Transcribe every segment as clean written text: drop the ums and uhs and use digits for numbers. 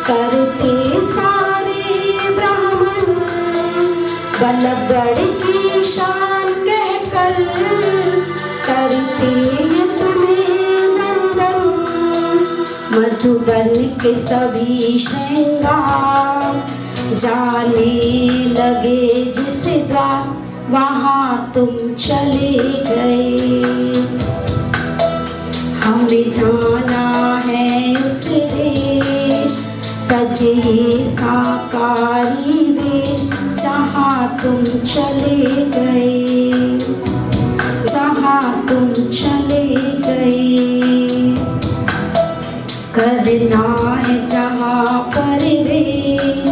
करते सारे ब्राह्मण बल्लभगढ़ की शान कहकर, करते हैं तुम्हें वंदन। मधुबन के सभी श्रृंगार जाने लगे जिस द्वार, वहाँ तुम चले गए। हमें जाना है उस देश, तजे साकारी वेश, जहाँ तुम चले गए, जहाँ तुम चले गए। करना है जहाँ परिवेश,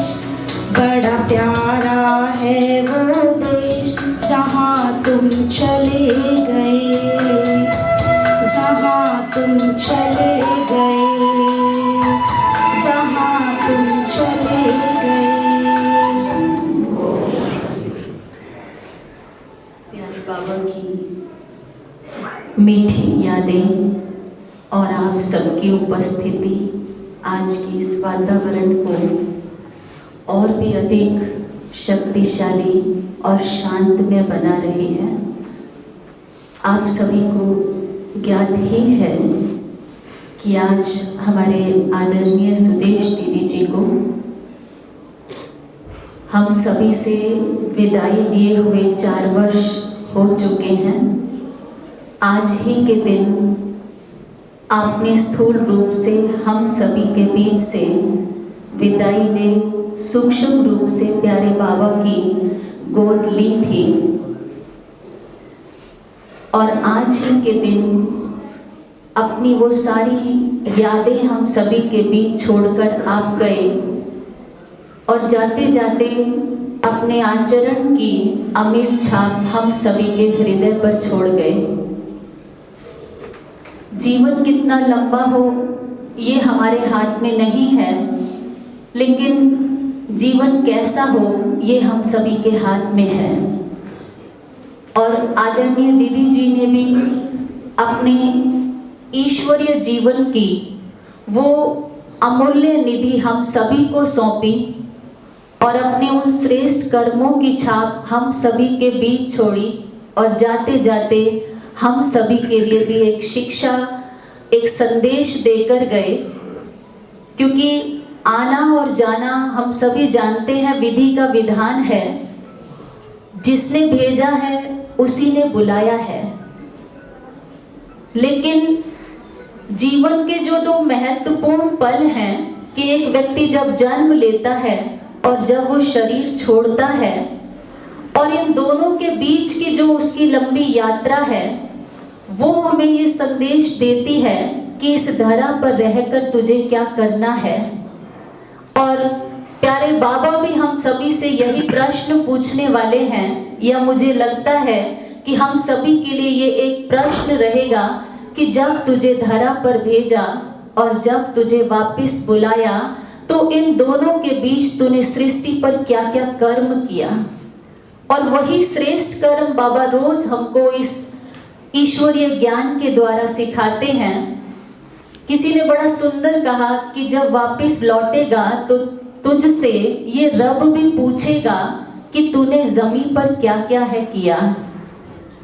बड़ा प्यारा है वो देश, जहाँ तुम चले गए, जहाँ तुम चले गए, जहाँ तुम चले गए। प्यारे बाबा की मीठी यादें और आप सबकी उपस्थिति आज की इस वातावरण को और भी अधिक शक्तिशाली और शांतमय बना रही है। आप सभी को ज्ञात ही है कि आज हमारे आदरणीय सुदेश दीदी जी को हम सभी से विदाई लिए हुए 4 वर्ष हो चुके हैं। आज ही के दिन आपने स्थूल रूप से हम सभी के बीच से विदाई ले सूक्ष्म रूप से प्यारे बाबा की गोद ली थी, और आज ही के दिन अपनी वो सारी यादें हम सभी के बीच छोड़कर आप गए, और जाते जाते अपने आचरण की अमिट छाप हम सभी के हृदय पर छोड़ गए। जीवन कितना लंबा हो ये हमारे हाथ में नहीं है, लेकिन जीवन कैसा हो ये हम सभी के हाथ में है। और आदरणीय दीदी जी ने भी अपने ईश्वरीय जीवन की वो अमूल्य निधि हम सभी को सौंपी, और अपने उन श्रेष्ठ कर्मों की छाप हम सभी के बीच छोड़ी, और जाते जाते हम सभी के लिए भी एक शिक्षा, एक संदेश देकर गए। क्योंकि आना और जाना हम सभी जानते हैं विधि का विधान है, जिसने भेजा है उसी ने बुलाया है। लेकिन जीवन के जो 2 महत्वपूर्ण पल हैं कि एक व्यक्ति जब जन्म लेता है और जब वो शरीर छोड़ता है, और इन दोनों के बीच की जो उसकी लंबी यात्रा है वो हमें ये संदेश देती है कि इस धरा पर रहकर तुझे क्या करना है। और प्यारे बाबा भी हम सभी से यही प्रश्न पूछने वाले हैं, या मुझे लगता है कि हम सभी के लिए ये एक प्रश्न रहेगा कि जब तुझे धरा पर भेजा और जब तुझे वापस बुलाया, तो इन दोनों के बीच तूने सृष्टि पर क्या क्या कर्म किया। और वही श्रेष्ठ कर्म बाबा रोज हमको इस ईश्वरीय ज्ञान के द्वारा सिखाते हैं। किसी ने बड़ा सुंदर कहा कि जब वापस लौटेगा तो तुझसे ये रब भी पूछेगा कि तूने जमीन पर क्या क्या है किया।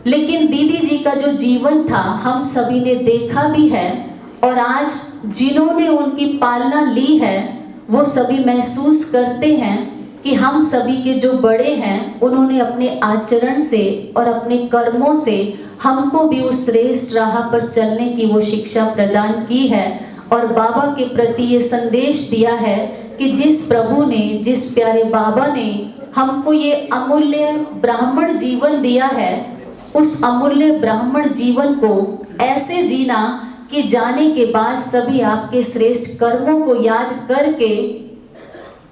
लेकिन दीदी जी का जो जीवन था हम सभी ने देखा भी है, और आज जिन्होंने उनकी पालना ली है वो सभी महसूस करते हैं कि हम सभी के जो बड़े हैं उन्होंने अपने आचरण से और अपने कर्मों से हमको भी उस श्रेष्ठ राह पर चलने की वो शिक्षा प्रदान की है। और बाबा के प्रति ये संदेश दिया है कि जिस प्रभु ने, जिस प्यारे बाबा ने हमको ये अमूल्य ब्राह्मण जीवन दिया है, उस अमूल्य ब्राह्मण जीवन को ऐसे जीना कि जाने के बाद सभी आपके श्रेष्ठ कर्मों को याद करके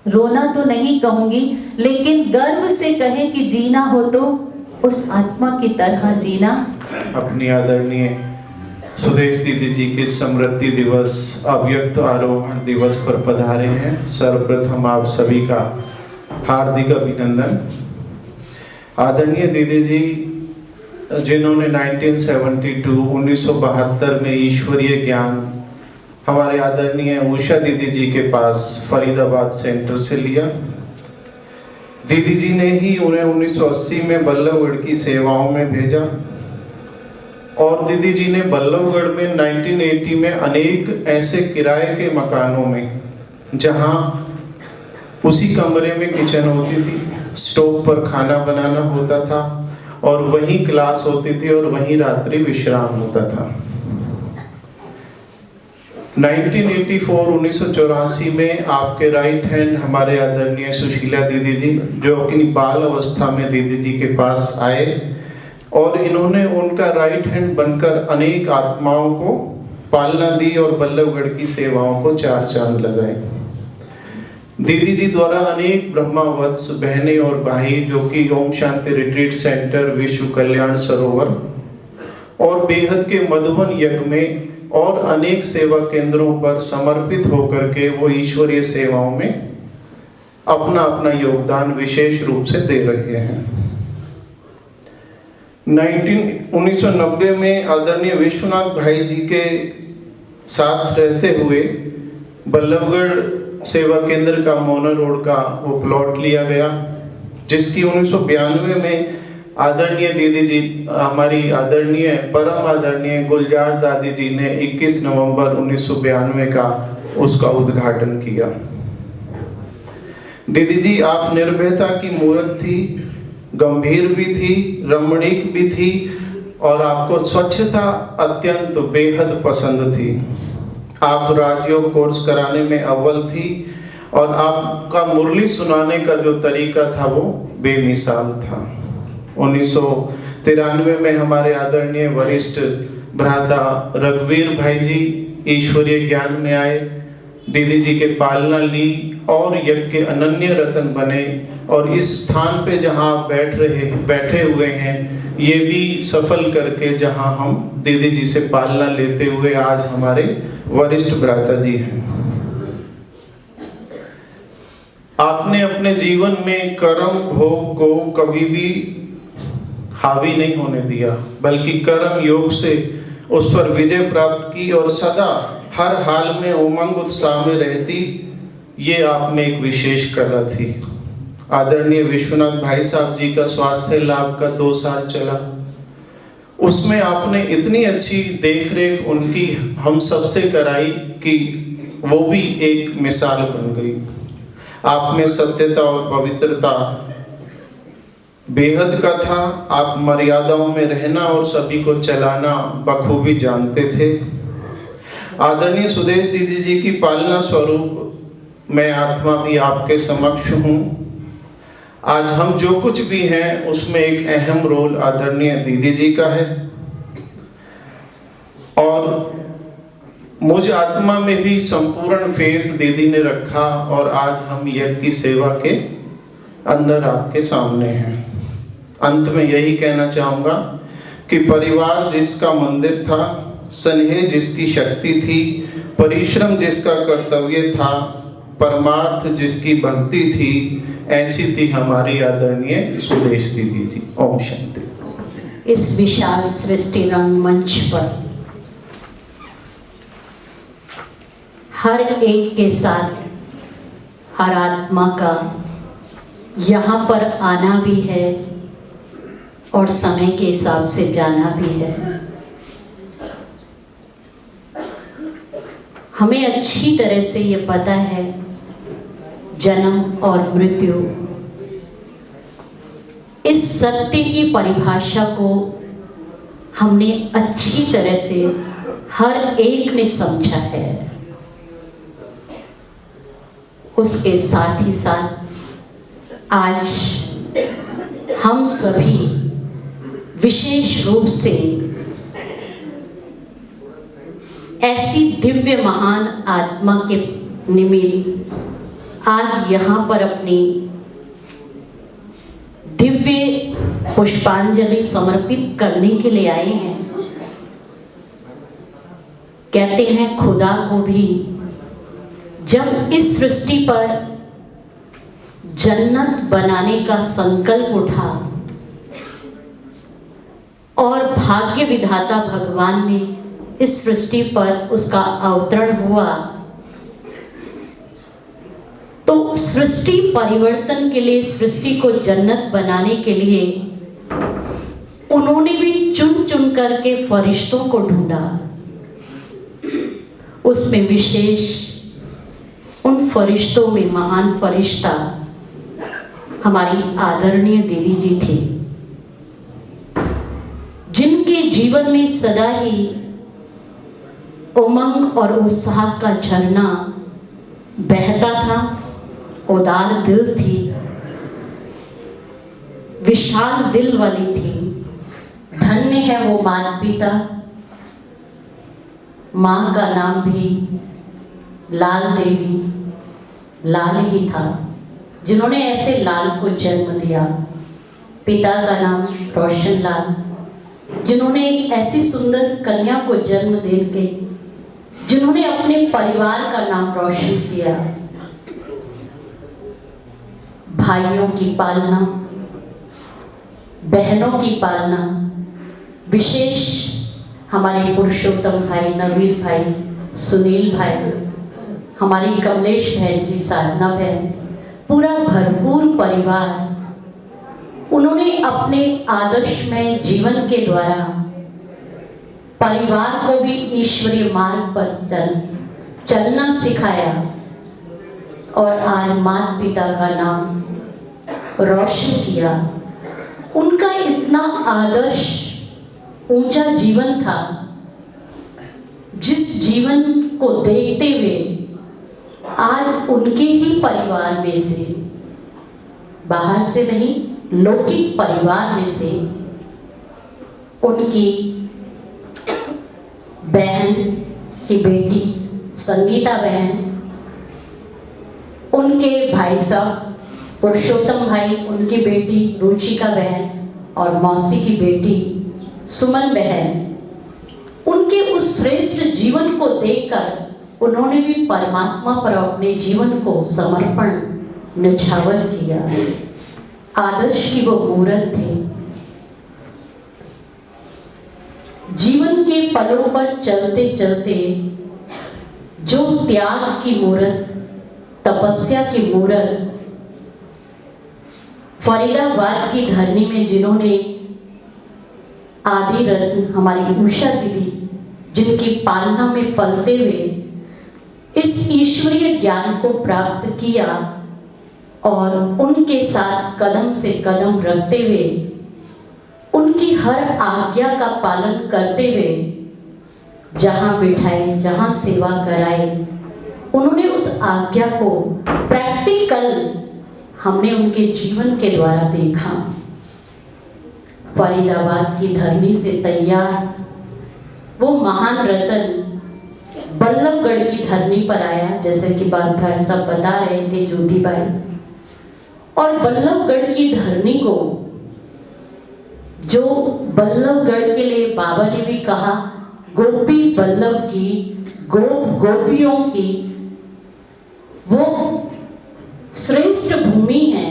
रोना तो नहीं कहूंगी, लेकिन गर्व से कहे कि जीना हो तो उस आत्मा की तरह जीना। अपनी आदरणीय सुदेश दीदी जी के स्मृति दिवस, अव्यक्त आरोहण दिवस पर पधारे हैं। सर्वप्रथम आप सभी का हार्दिक अभिनंदन। आदरणीय दीदी जी जिन्होंने 1972 में ईश्वरीय ज्ञान हमारे आदरणीय उषा दीदी जी के पास फरीदाबाद सेंटर से लिया। दीदी जी ने ही उन्हें 1980 में बल्लभगढ़ की सेवाओं में भेजा और दीदी जी ने बल्लभगढ़ में 1980 में अनेक ऐसे किराए के मकानों में, जहां उसी कमरे में किचन होती थी, स्टोव पर खाना बनाना होता था और वहीं क्लास होती थी और वहीं रात्रि विश्राम होता था। 1984 में आपके राइट हैंड हमारे आदरणीय सुशीला दीदी जी, जो अपनी बाल अवस्था में दीदी जी के पास आए और इन्होंने उनका राइट हैंड बनकर अनेक आत्माओं को पालना दी और बल्लभगढ़ की सेवाओं को चार चांद लगाए। दीदी जी द्वारा अनेक ब्रह्मावत्स बहनें और भाई, जो कि ओम शांति रिट्रीट सेंटर, विश्व कल्याण सरोवर और बेहद के मधुबन यज्ञ में और अनेक सेवा केंद्रों पर समर्पित होकर के वो ईश्वरीय सेवाओं में अपना अपना योगदान विशेष रूप से दे रहे हैं। 1990 में आदरणीय विश्वनाथ भाई जी के साथ रहते हुए बल्लभगढ़ सेवा केंद्र का मोना रोड का वो प्लॉट लिया गया, जिसकी 1992 में आदरणीय दीदी जी, हमारी आदरणीय परम आदरणीय गुलजार दादी जी ने 21 नवंबर 1992 का उसका उद्घाटन किया। दीदी जी आप निर्भयता की मूर्त थी, गंभीर भी थी, रमणीक भी थी और आपको स्वच्छता अत्यंत बेहद पसंद थी। आप राजयोग कोर्स कराने में अव्वल थी और आपका मुरली सुनाने का जो तरीका था वो बेमिसाल था। 1993 में हमारे आदरणीय वरिष्ठ भ्राता रघुवीर भाई जी ईश्वरीय ज्ञान में आए, दीदी जी के पालना ली और यज्ञ के अनन्य रतन बने और इस स्थान पे जहां आप बैठे हुए हैं, ये भी सफल करके जहां हम दीदी जी से पालना लेते हुए आज हमारे वरिष्ठ भ्राता जी हैं। आपने अपने जीवन में कर्म भोग को कभी भी हावी नहीं होने दिया, बल्कि कर्म योग से उस पर विजय प्राप्त की और सदा हर हाल में उमंग उत्साह में रहती, ये आप में एक विशेष कला थी। आदरणीय विश्वनाथ भाई साहब जी का स्वास्थ्य लाभ का 2 साल चला, उसमें आपने इतनी अच्छी देखरेख उनकी हम सबसे कराई कि वो भी एक मिसाल बन गई। आप में सत्यता और पवित्रता बेहद का था। आप मर्यादाओं में रहना और सभी को चलाना बखूबी जानते थे। आदरणीय सुदेश दीदी जी की पालना स्वरूप मैं आत्मा भी आपके समक्ष हूँ। आज हम जो कुछ भी हैं उसमें एक अहम रोल आदरणीय दीदी जी का है और मुझ आत्मा में भी संपूर्ण फेथ दीदी ने रखा और आज हम यज्ञ की सेवा के अंदर आपके सामने हैं। अंत में यही कहना चाहूँगा कि परिवार जिसका मंदिर था, स्नेह जिसकी शक्ति थी, परिश्रम जिसका कर्तव्य था, परमार्थ जिसकी भक्ति थी, ऐसी थी हमारी आदरणीय सुदेश दीदी जी। ओम शांति। इस विशाल सृष्टि रंगमंच पर हर एक के साथ हर आत्मा का यहाँ पर आना भी है और समय के हिसाब से जाना भी है। हमें अच्छी तरह से ये पता है जन्म और मृत्यु, इस सत्य की परिभाषा को हमने अच्छी तरह से हर एक ने समझा है। उसके साथ ही साथ आज हम सभी विशेष रूप से ऐसी दिव्य महान आत्मा के निमित्त आज यहाँ पर अपनी दिव्य पुष्पांजलि समर्पित करने के लिए आए हैं। कहते हैं खुदा को भी जब इस सृष्टि पर जन्नत बनाने का संकल्प उठा और भाग्य विधाता भगवान ने इस सृष्टि पर उसका अवतरण हुआ, तो सृष्टि परिवर्तन के लिए, सृष्टि को जन्नत बनाने के लिए उन्होंने भी चुन चुन करके फरिश्तों को ढूंढा। उसमें विशेष उन फरिश्तों में महान फरिश्ता हमारी आदरणीय दीदी जी थी, जिनके जीवन में सदा ही उमंग और उत्साह का झरना बहता था। उदार दिल थी, विशाल दिल वाली थी। धन्य है वो माता पिता, माँ का नाम भी लाल देवी, लाल ही था, जिन्होंने ऐसे लाल को जन्म दिया। पिता का नाम रोशन लाल, जिन्होंने एक ऐसी सुंदर कन्या को जन्म देके, जिन्होंने अपने परिवार का नाम रोशन किया। भाइयों की पालना, बहनों की पालना, विशेष हमारे पुरुषोत्तम भाई, नवीन भाई, सुनील भाई, हमारी कमलेश बहन जी, साधना बहन, पूरा भरपूर परिवार, उन्होंने अपने आदर्शमय जीवन के द्वारा परिवार को भी ईश्वरीय मार्ग पर चलना सिखाया और आज माता पिता का नाम रोशन किया। उनका इतना आदर्श ऊंचा जीवन था, जिस जीवन को देखते हुए आज उनके ही परिवार में से, बाहर से नहीं, लौकिक परिवार में से उनकी बहन की बेटी संगीता बहन, उनके भाई साहब पुरुषोत्तम भाई, उनकी बेटी रुचिका बहन और मौसी की बेटी सुमन बहन, उनके उस श्रेष्ठ जीवन को देखकर उन्होंने भी परमात्मा पर अपने जीवन को समर्पण निछावर किया। आदर्श की वो मूर्त थे। जीवन के पलों पर चलते चलते जो त्याग की मूर्त, तपस्या की मूर्त, फरीदाबाद की धरनी में जिन्होंने आदि रत्न हमारी उषा दीदी, जिनकी पालना में पलते हुए इस ईश्वरीय ज्ञान को प्राप्त किया और उनके साथ कदम से कदम रखते हुए, उनकी हर आज्ञा का पालन करते हुए जहाँ बिठाए, जहाँ सेवा कराए, उन्होंने उस आज्ञा को प्रैक्टिकल हमने उनके जीवन के द्वारा देखा। फरीदाबाद की धरनी से तैयार वो महान रतन बल्लभगढ़ की धरनी पर आया, जैसे कि बात भाई साहब बता रहे थे, ज्योति भाई। और बल्लभगढ़ की धरनी को, जो बल्लभगढ़ के लिए बाबा ने भी कहा, गोपी बल्लभ की, गोपियों की वो श्रेष्ठ भूमि है।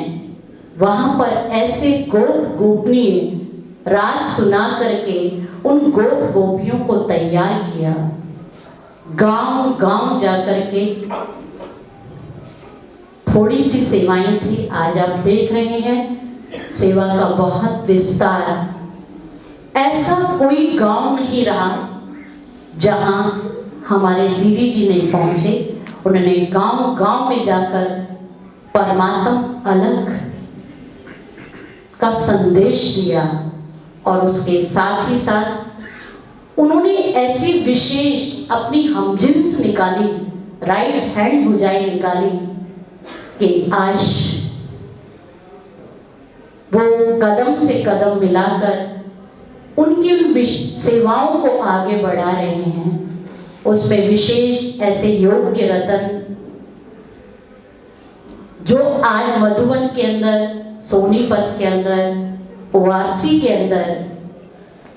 वहां पर ऐसे गोपनीय राज सुना करके उन गोपियों को तैयार किया। गांव गांव जाकर के थोड़ी सी सेवाएं थी, आज आप देख रहे हैं सेवा का बहुत विस्तार। ऐसा कोई गांव नहीं रहा जहां हमारे दीदी जी नहीं पहुंचे। उन्होंने गांव गांव में जाकर परमात्मा अलग का संदेश दिया और उसके साथ ही साथ उन्होंने ऐसी विशेष अपनी हमजिन्स निकाली, राइट हैंड भुजाई निकाली कि आज वो कदम से कदम मिलाकर उनकी उन सेवाओं को आगे बढ़ा रहे हैं। उसमें विशेष ऐसे योग के रतन जो आज मधुबन के अंदर, सोनीपत के अंदर, वासी के अंदर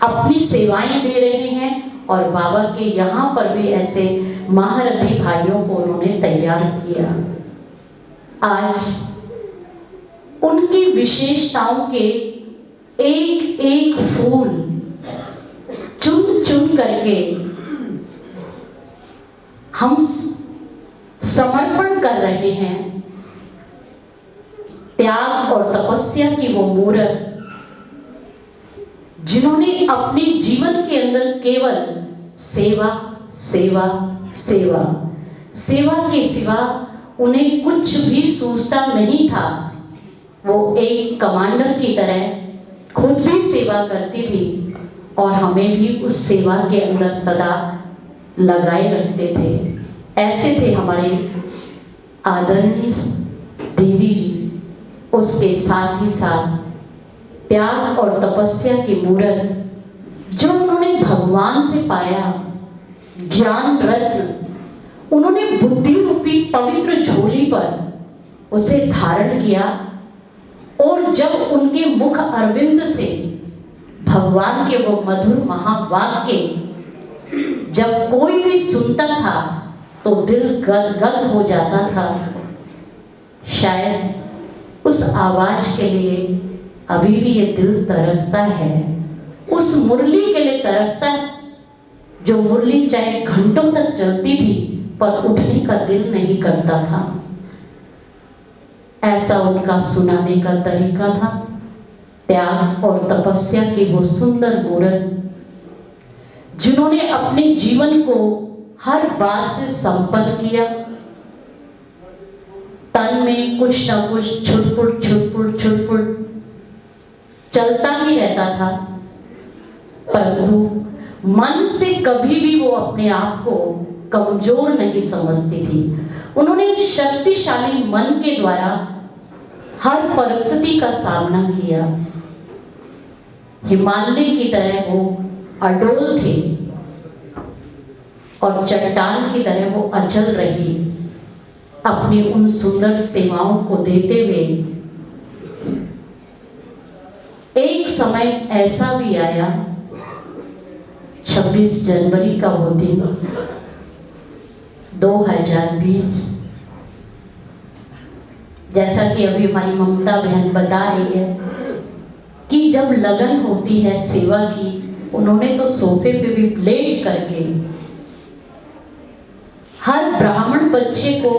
अपनी सेवाएं दे रहे हैं और बाबा के यहाँ पर भी ऐसे महारथी भाइयों को उन्होंने तैयार किया। आज उनकी विशेषताओं के एक एक फूल चुन चुन करके हम समर्पण कर रहे हैं त्याग और तपस्या की वो मूर्त जिन्होंने अपने जीवन के अंदर केवल सेवा सेवा सेवा सेवा के सिवा उन्हें कुछ भी सूझता नहीं था। वो एक कमांडर की तरह खुद भी सेवा करती थी और हमें भी उस सेवा के अंदर सदा लगाए रखते थे। ऐसे थे हमारे आदरणीय दीदी जी। उसके साथ ही साथ त्याग और तपस्या की मूर्त जो उन्होंने भगवान से पाया, ज्ञान रत्न उन्होंने बुद्धि रूपी पवित्र झोली पर उसे धारण किया और जब उनके मुख अरविंद से भगवान के वो मधुर महावाक्य जब कोई भी सुनता था तो दिल गदगद हो जाता था। शायद उस आवाज के लिए अभी भी ये दिल तरसता है, उस मुरली के लिए तरसता है जो मुरली चाहे घंटों तक चलती थी पर उठने का दिल नहीं करता था। ऐसा उनका सुनाने का तरीका था। त्याग और तपस्या की वो सुंदर मूर्त जिन्होंने अपने जीवन को हर बात से संपन्न किया। तन में कुछ ना कुछ छुटपुट छुटपुट छुटपुट चलता ही रहता था, परंतु मन से कभी भी वो अपने आप को कमजोर नहीं समझती थी। उन्होंने शक्तिशाली मन के द्वारा हर परिस्थिति का सामना किया। हिमालय की तरह वो अडोल थे और चट्टान की तरह वो अचल रही, अपनी उन सुंदर सेवाओं को देते हुए। एक समय ऐसा भी आया, 26 जनवरी का वो दिन 2020, जैसा कि अभी हमारी ममता बहन बता रही है कि जब लगन होती है सेवा की, उन्होंने तो सोफे पे भी लेट करके हर ब्राह्मण बच्चे को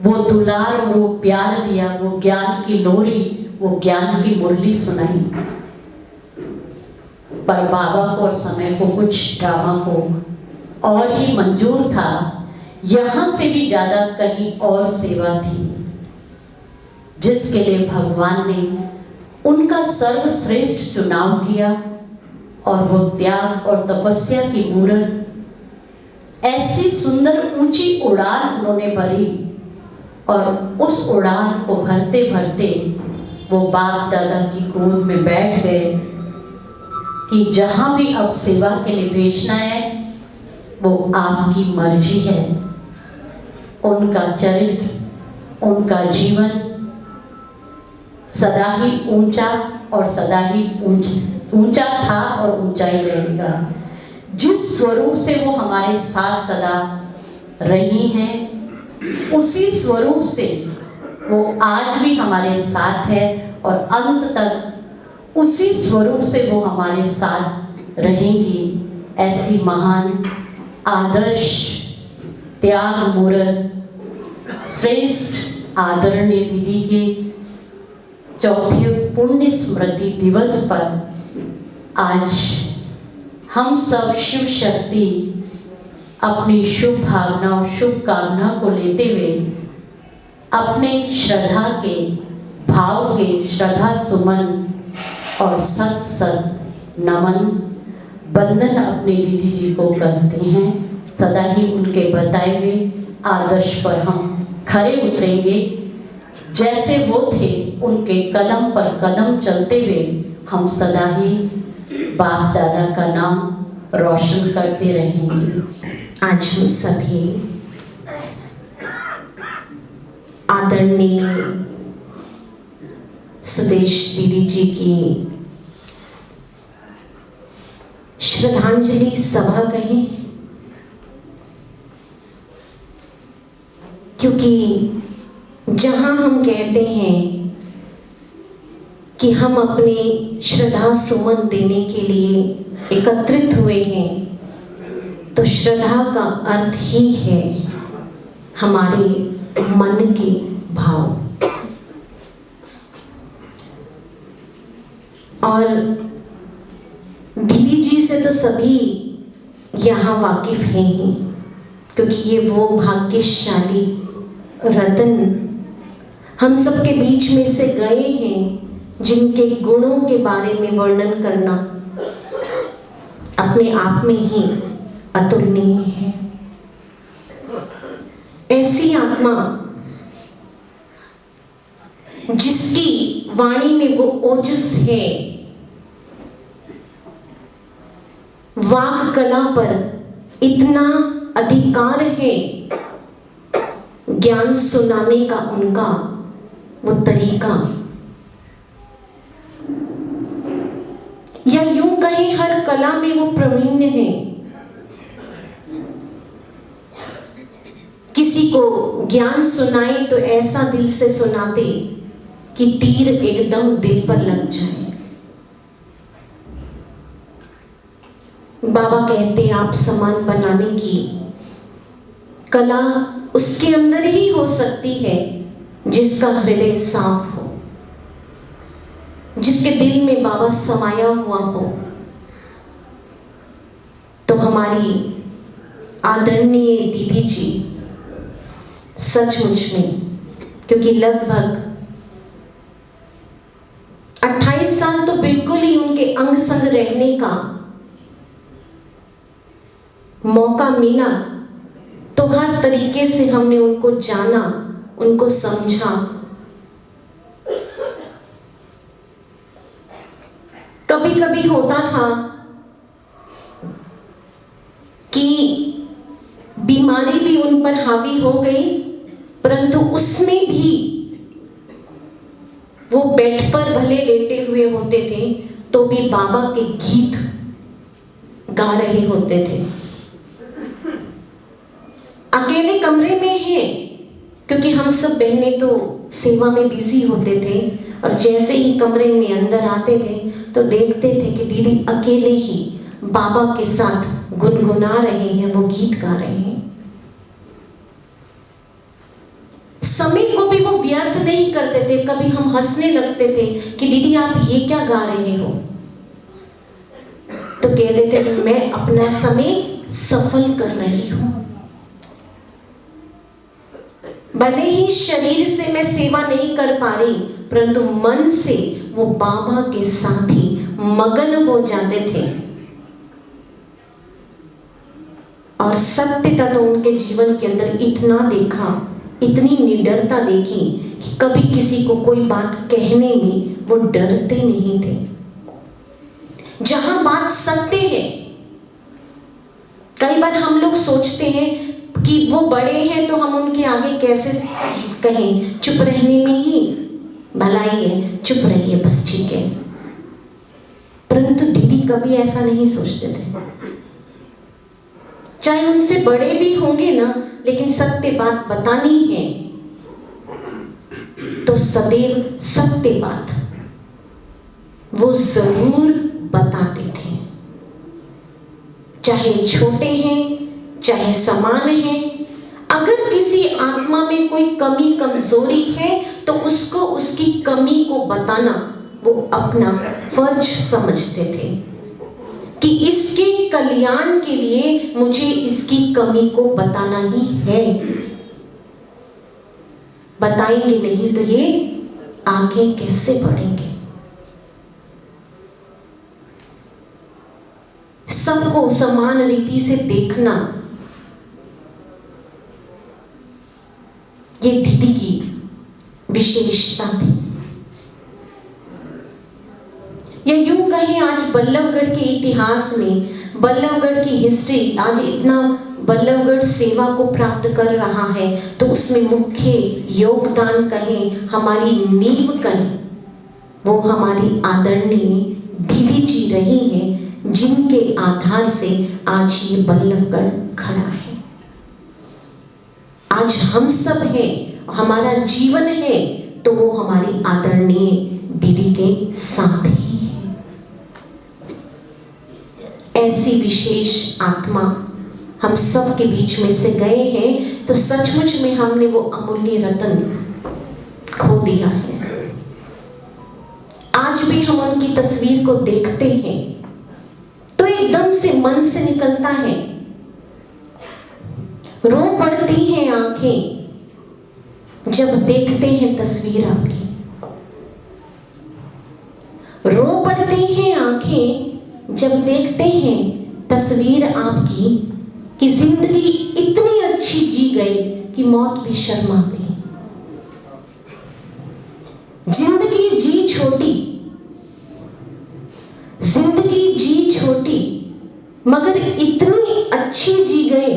वो दुलार और वो प्यार दिया, वो ज्ञान की लोरी, वो ज्ञान की मुरली सुनाई। पर बाबा को और समय को, कुछ ड्रामा को और ही मंजूर था, यहाँ से भी ज्यादा कहीं और सेवा थी जिसके लिए भगवान ने उनका सर्वश्रेष्ठ चुनाव किया। और वो त्याग और तपस्या की मूर्त, ऐसी सुंदर ऊंची उड़ान उन्होंने भरी और उस उड़ान को भरते भरते वो बाप दादा की गोद में बैठ गए कि जहां भी अब सेवा के लिए भेजना है वो आपकी मर्जी है। उनका चरित्र, उनका जीवन सदा ही ऊंचा और सदा ही ऊंचा था और ऊंचा ही रहेगा। जिस स्वरूप से वो हमारे साथ सदा रही हैं, उसी स्वरूप से वो आज भी हमारे साथ है और अंत तक उसी स्वरूप से वो हमारे साथ रहेंगी। ऐसी महान आदर्श त्याग मूर्त श्रेष्ठ आदरणीय दीदी के चौथे पुण्य स्मृति दिवस पर आज हम सब शिव शक्ति अपनी शुभ भावना और शुभकामना को लेते हुए अपने श्रद्धा के भाव के श्रद्धा सुमन और सत सत नमन बंदन अपने दीदी जी को करते हैं। सदा ही उनके बताए हुए आदर्श पर हम खरे उतरेंगे। जैसे वो थे उनके कदम पर कदम चलते हुए हम सदा ही बाप दादा का नाम रोशन करते रहेंगे। आज हम सभी आदरणीय सुदेश दीदी जी की श्रद्धांजलि सभा कहें, क्योंकि जहां हम कहते हैं कि हम अपनी श्रद्धा सुमन देने के लिए एकत्रित हुए हैं, तो श्रद्धा का अर्थ ही है हमारे मन के भाव। और दीदी जी से तो सभी यहाँ वाकिफ हैं ही, क्योंकि ये वो भाग्यशाली रतन हम सबके बीच में से गए हैं जिनके गुणों के बारे में वर्णन करना अपने आप में ही अतुलनीय है। ऐसी आत्मा जिसकी वाणी में वो ओजस है, वाक कला पर इतना अधिकार है, ज्ञान सुनाने का उनका वो तरीका, या यूं कहीं हर कला में वो प्रवीण है। किसी को ज्ञान सुनाए तो ऐसा दिल से सुनाते कि तीर एकदम दिल पर लग जाए। बाबा कहते आप समान बनाने की कला उसके अंदर ही हो सकती है जिसका हृदय साफ हो, जिसके दिल में बाबा समाया हुआ हो। तो हमारी आदरणीय दीदी जी सचमुच में, क्योंकि लगभग 28 साल तो बिल्कुल ही उनके अंग संग रहने का मौका मिला, तो हर तरीके से हमने उनको जाना, उनको समझा। कभी कभी होता था कि बीमारी भी उन पर हावी हो गई, परंतु उसमें भी वो बेड पर भले लेटे हुए होते थे तो भी बाबा के गीत गा रहे होते थे। अकेले कमरे में हैं, क्योंकि हम सब बहनें तो सेवा में बिजी होते थे, और जैसे ही कमरे में अंदर आते थे तो देखते थे कि दीदी अकेले ही बाबा के साथ गुनगुना रहे हैं, वो गीत गा रहे हैं। समय को भी वो व्यर्थ नहीं करते थे। कभी हम हंसने लगते थे कि दीदी आप ये क्या गा रहे हो, तो कह देते थे मैं अपना समय सफल कर रही हूं। भले ही शरीर से मैं सेवा नहीं कर पा रही, परंतु मन से वो बाबा के साथ ही मगन हो जाते थे। और सत्यता तो उनके जीवन के अंदर इतना देखा, इतनी निडरता देखी कि कभी किसी को कोई बात कहने में वो डरते नहीं थे। जहां बात सत्य है, कई बार हम लोग सोचते हैं कि वो बड़े हैं तो हम उनके आगे कैसे कहें, चुप रहने में ही भलाई है, चुप रहिए बस, ठीक है। परंतु दीदी कभी ऐसा नहीं सोचते थे। चाहे उनसे बड़े भी होंगे ना, लेकिन सत्य बात बतानी है तो सदैव सत्य बात वो जरूर बताते थे। चाहे छोटे हैं, चाहे समान हैं, अगर किसी आत्मा में कोई कमी कमजोरी है तो उसको उसकी कमी को बताना वो अपना फर्ज समझते थे कि इसके कल्याण के लिए मुझे इसकी कमी को बताना ही है। बताएंगे नहीं तो ये आगे कैसे बढ़ेंगे। सबको समान रीति से देखना, ये दीदी की विशेषता थी। या यूं कहें आज बल्लभगढ़ के इतिहास में, बल्लभगढ़ की हिस्ट्री आज इतना बल्लभगढ़ सेवा को प्राप्त कर रहा है, तो उसमें मुख्य योगदान कहें, हमारी नींव कहें, वो हमारी आदरणीय दीदी जी रही हैं, जिनके आधार से आज ये बल्लभगढ़ खड़ा है। आज हम सब हैं, हमारा जीवन है, तो वो हमारी आदरणीय दीदी के साथ ही है। ऐसी विशेष आत्मा हम सब के बीच में से गए हैं, तो सचमुच में हमने वो अमूल्य रतन खो दिया है। आज भी हम उनकी तस्वीर को देखते हैं तो एकदम से मन से निकलता है, रो पड़ती हैं आंखें जब देखते हैं तस्वीर आपकी। रो पड़ती हैं आंखें जब देखते हैं तस्वीर आपकी कि जिंदगी इतनी अच्छी जी गई कि मौत भी शर्मा गई। जिंदगी जी छोटी, जिंदगी जी छोटी, मगर इतनी अच्छी जी गए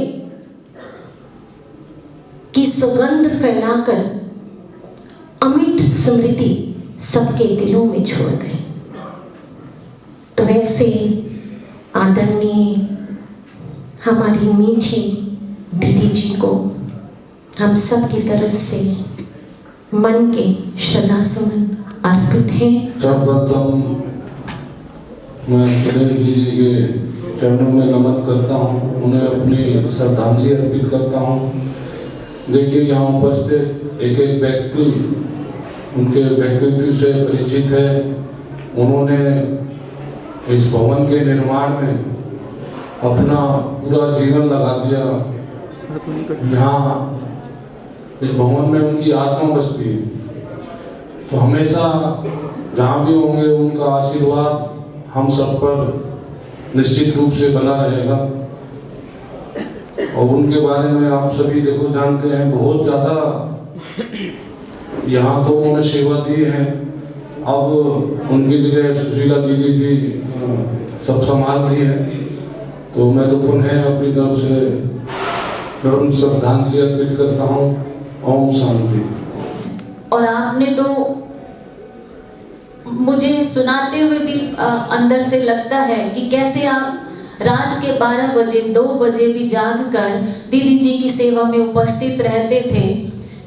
कि सुगंध फैलाकर अमिट स्मृति सबके दिलों में छोड़ गए। तो वैसे आदरणीय हमारी मीठी दीदी जी को हम सब की तरफ से मन के श्रद्धा सुमन अर्पित हैं। सर्वप्रथम मैं सुरेश जी के चरणों में नमन करता हूँ, उन्हें अपनी श्रद्धांजलि अर्पित करता हूँ। देखिए, यहाँ उपस्थित एक एक व्यक्ति उनके व्यक्तित्व से परिचित है। उन्होंने इस भवन के निर्माण में अपना पूरा जीवन लगा दिया। यहाँ इस भवन में उनकी आत्मा बसती है, तो हमेशा जहाँ भी होंगे उनका आशीर्वाद हम सब पर निश्चित रूप से बना रहेगा। और उनके बारे में आप सभी देखो जानते हैं, बहुत ज़्यादा यहाँ तो उन्होंने सेवा दी है। अब उनकी जगह सुशीला दीदी जी सब संभाल रही है, तो मैं तो पुनः अपनी तरफ से नम्र श्रद्धांजलि अर्पित करता हूँ। ओम शांति। और आपने तो मुझे सुनाते हुए भी अंदर से लगता है कि कैसे आप रात के 12 बजे 2 बजे भी जाग कर दीदी जी की सेवा में उपस्थित रहते थे।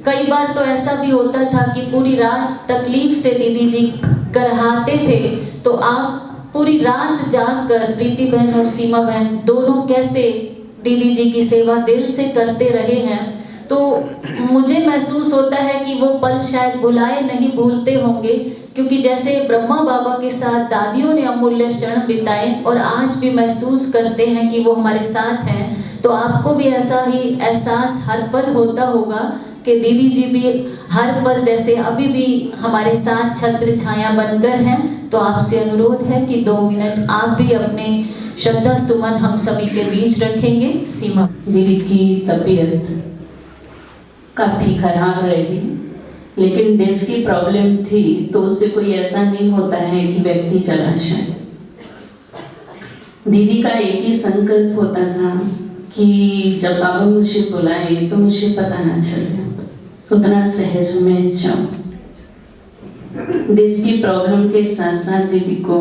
कई बार तो ऐसा भी होता था कि पूरी रात तकलीफ से दीदी जी करहाते थे, तो आप पूरी रात जाग कर प्रीति बहन और सीमा बहन दोनों कैसे दीदी जी की सेवा दिल से करते रहे हैं। तो मुझे महसूस होता है कि वो पल शायद बुलाए नहीं भूलते होंगे, क्योंकि जैसे ब्रह्मा बाबा के साथ दादियों ने अमूल्य क्षण बिताए और आज भी महसूस करते हैं कि वो हमारे साथ हैं, तो आपको भी ऐसा ही एहसास हर पल होता होगा कि दीदी जी भी हर पल जैसे अभी भी हमारे साथ छत्र छाया बनकर हैं। तो आपसे अनुरोध है कि 2 मिनट आप भी अपने श्रद्धा सुमन हम सभी के बीच रखेंगे। सीमा दीदी की तबीयत काफ़ी खराब रही, लेकिन डिस्क की प्रॉब्लम थी, तो उससे कोई ऐसा नहीं होता है कि व्यक्ति चला जाए। दीदी का एक ही संकल्प होता था कि जब बाबा मुझे बुलाए तो मुझे पता ना चले, उतना सहज में जाऊं। डिस्क की प्रॉब्लम के साथ साथ दीदी को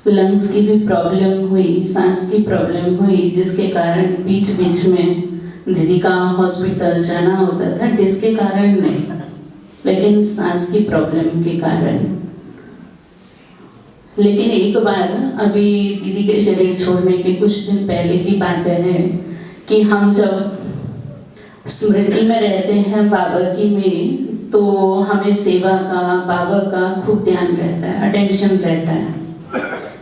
लंग्स की भी प्रॉब्लम हुई, सांस की प्रॉब्लम हुई, जिसके कारण बीच बीच में दीदी का हॉस्पिटल जाना होता था। डिस्क के कारण नहीं, लेकिन सांस की प्रॉब्लम के कारण। लेकिन एक बार अभी दीदी के शरीर छोड़ने के कुछ दिन पहले की बात है कि हम जब स्मृति में रहते हैं बाबा की में, तो हमें सेवा का, बाबा का खूब ध्यान रहता है, अटेंशन रहता है।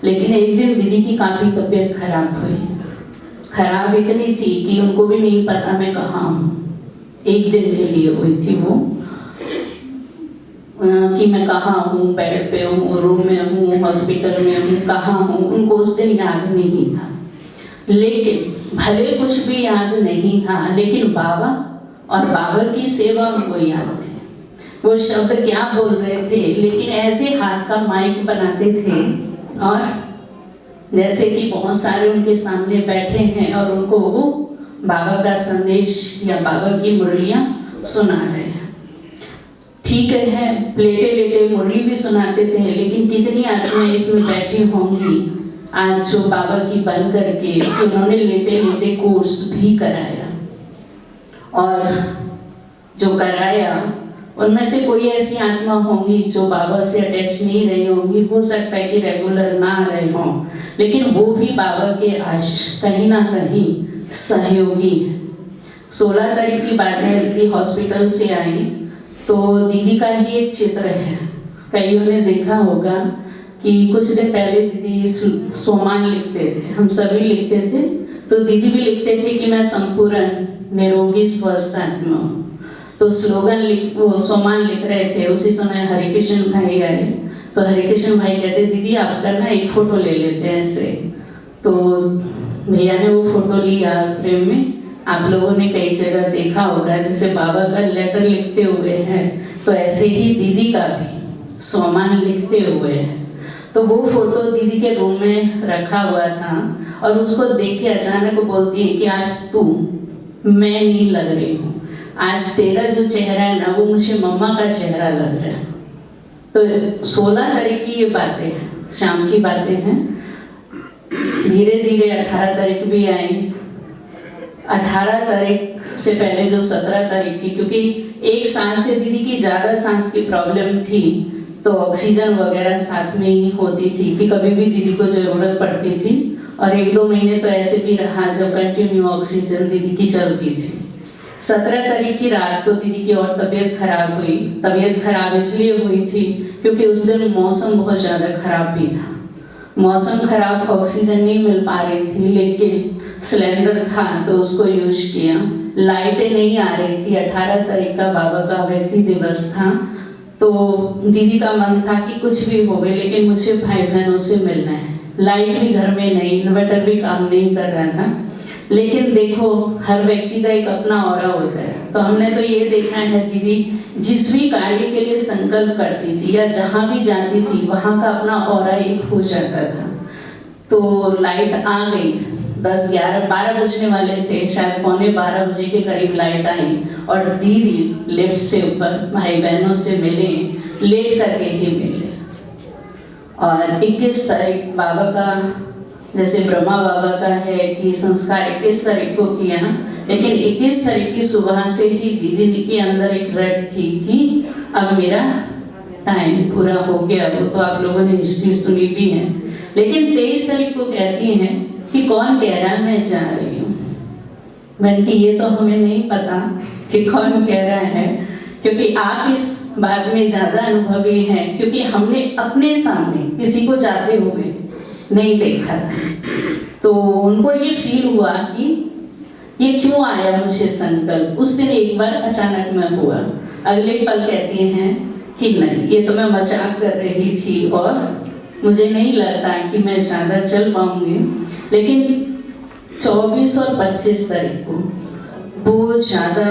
लेकिन एक दिन दीदी की काफ़ी तबीयत खराब हुई। खराब इतनी थी कि उनको भी नहीं पता मैं कहाँ हूँ। एक दिन के लिए हुई थी वो कि मैं कहाँ हूँ, बेड पे हूँ, रूम में हूँ, हॉस्पिटल में हूँ, कहाँ हूँ, उनको उस दिन याद नहीं था। लेकिन भले कुछ भी याद नहीं था, लेकिन बाबा और बाबा की सेवा उनको याद थी। वो शब्द क्या बोल रहे थे, लेकिन ऐसे हाथ का माइक बनाते थे और जैसे कि बहुत सारे उनके सामने बैठे हैं और उनको वो बाबा का संदेश या बाबा की मुरलियाँ सुना रहे हैं। ठीक है, लेटे लेटे मुरली भी सुनाते थे, लेकिन कितनी आत्माएं इसमें बैठी होंगी आज जो बाबा की बन करके उन्होंने लेटे लेटे कोर्स भी कराया। और जो कराया उनमें से कोई ऐसी आत्मा होंगी जो बाबा से अटैच नहीं रही होंगी, हो सकता है कि रेगुलर ना रहे हों, लेकिन वो भी बाबा के आज कहीं ना कहीं सहयोगी है। 16 तारीख की बात है, दीदी हॉस्पिटल से आई तो दीदी का ही एक चित्र है। कईयों ने देखा होगा कि कुछ दिन पहले दीदी सोमान लिखते थे, हम सभी लिखते थे, तो दीदी भी लिखते थे कि मैं संपूर्ण निरोगी स्वस्थ आत्मा हूँ। तो स्लोगन वो सोमान लिख रहे थे, उसी समय हरे कृष्ण भाई आए, तो हरे कृष्ण भाई कहते दीदी आपका ना एक फोटो ले लेते हैं ऐसे। तो भैया ने वो फोटो लिया फ्रेम में। आप लोगों ने कई जगह देखा होगा, जैसे बाबा का लेटर लिखते हुए हैं, तो ऐसे ही दीदी का भी सोमान लिखते हुए है। तो वो फोटो दीदी के रूम में रखा हुआ था और उसको देख के अचानक बोलती है कि आज तू, मैं नहीं लग रही हूँ, आज तेरा जो चेहरा है ना वो मुझे मम्मा का चेहरा लग रहा है। तो 16 तारीख की ये बातें हैं, शाम की बातें हैं। धीरे धीरे 18 तारीख भी आई। 18 तारीख से पहले जो 17 तारीख की, क्योंकि एक साल से दीदी की ज़्यादा सांस की प्रॉब्लम थी, तो ऑक्सीजन वगैरह साथ में ही होती थी कि कभी भी दीदी को ज़रूरत पड़ती थी। और 1-2 महीने तो ऐसे भी रहा जब कंटिन्यू ऑक्सीजन दीदी की चलती थी। 17 तारीख की रात को दीदी की और तबीयत खराब हुई। तबीयत खराब इसलिए हुई थी क्योंकि उस दिन मौसम बहुत ज़्यादा खराब भी था। मौसम खराब, ऑक्सीजन नहीं मिल पा रही थी, लेकिन सिलेंडर था तो उसको यूज किया। लाइटें नहीं आ रही थी। 18 तारीख का बाबा का व्यक्ति दिवस था, तो दीदी का मन था कि कुछ भी होवे लेकिन मुझे भाई बहनों से मिलना है। लाइट भी घर में नहीं, इन्वर्टर भी काम नहीं कर रहा था। लेकिन देखो, हर व्यक्ति का एक अपना ऑरा होता है। तो हमने तो ये देखा है, दीदी जिस भी कार्य के लिए संकल्प करती थी या जहाँ भी जाती थी वहाँ का अपना ऑरा एक हो जाता था। तो लाइट आ गई, 10, 11, 12 बजने वाले थे, शायद 11:15 बजे के करीब लाइट आई और दीदी लिफ्ट से ऊपर भाई बहनों से मिले, लेट करके ही मिले। और 21 तारीख बाबा का, जैसे ब्रह्मा बाबा का है कि संस्कार 21 तारीख को किया, लेकिन 21 तारीख की सुबह से ही दीदी के अंदर एक रट थी कि अब मेरा टाइम पूरा हो गया। वो तो आप लोगों ने हिस्ट्री सुनी भी है। लेकिन 23 तारीख को कहती हैं कि कौन कह रहा है मैं जा रही हूँ। मैंने कि ये तो हमें नहीं पता कि कौन कह रहा है, क्योंकि आप इस बात में ज़्यादा अनुभवी हैं, क्योंकि हमने अपने सामने किसी को जाते हुए नहीं देखा था। तो उनको ये फील हुआ कि ये क्यों आया मुझे संकल्प। उस दिन एक बार अचानक में हुआ। अगले पल कहती हैं कि नहीं, ये तो मैं मजाक कर रही थी और मुझे नहीं लगता कि मैं ज़्यादा चल पाऊंगी। लेकिन 24 और 25 तारीख को बहुत ज़्यादा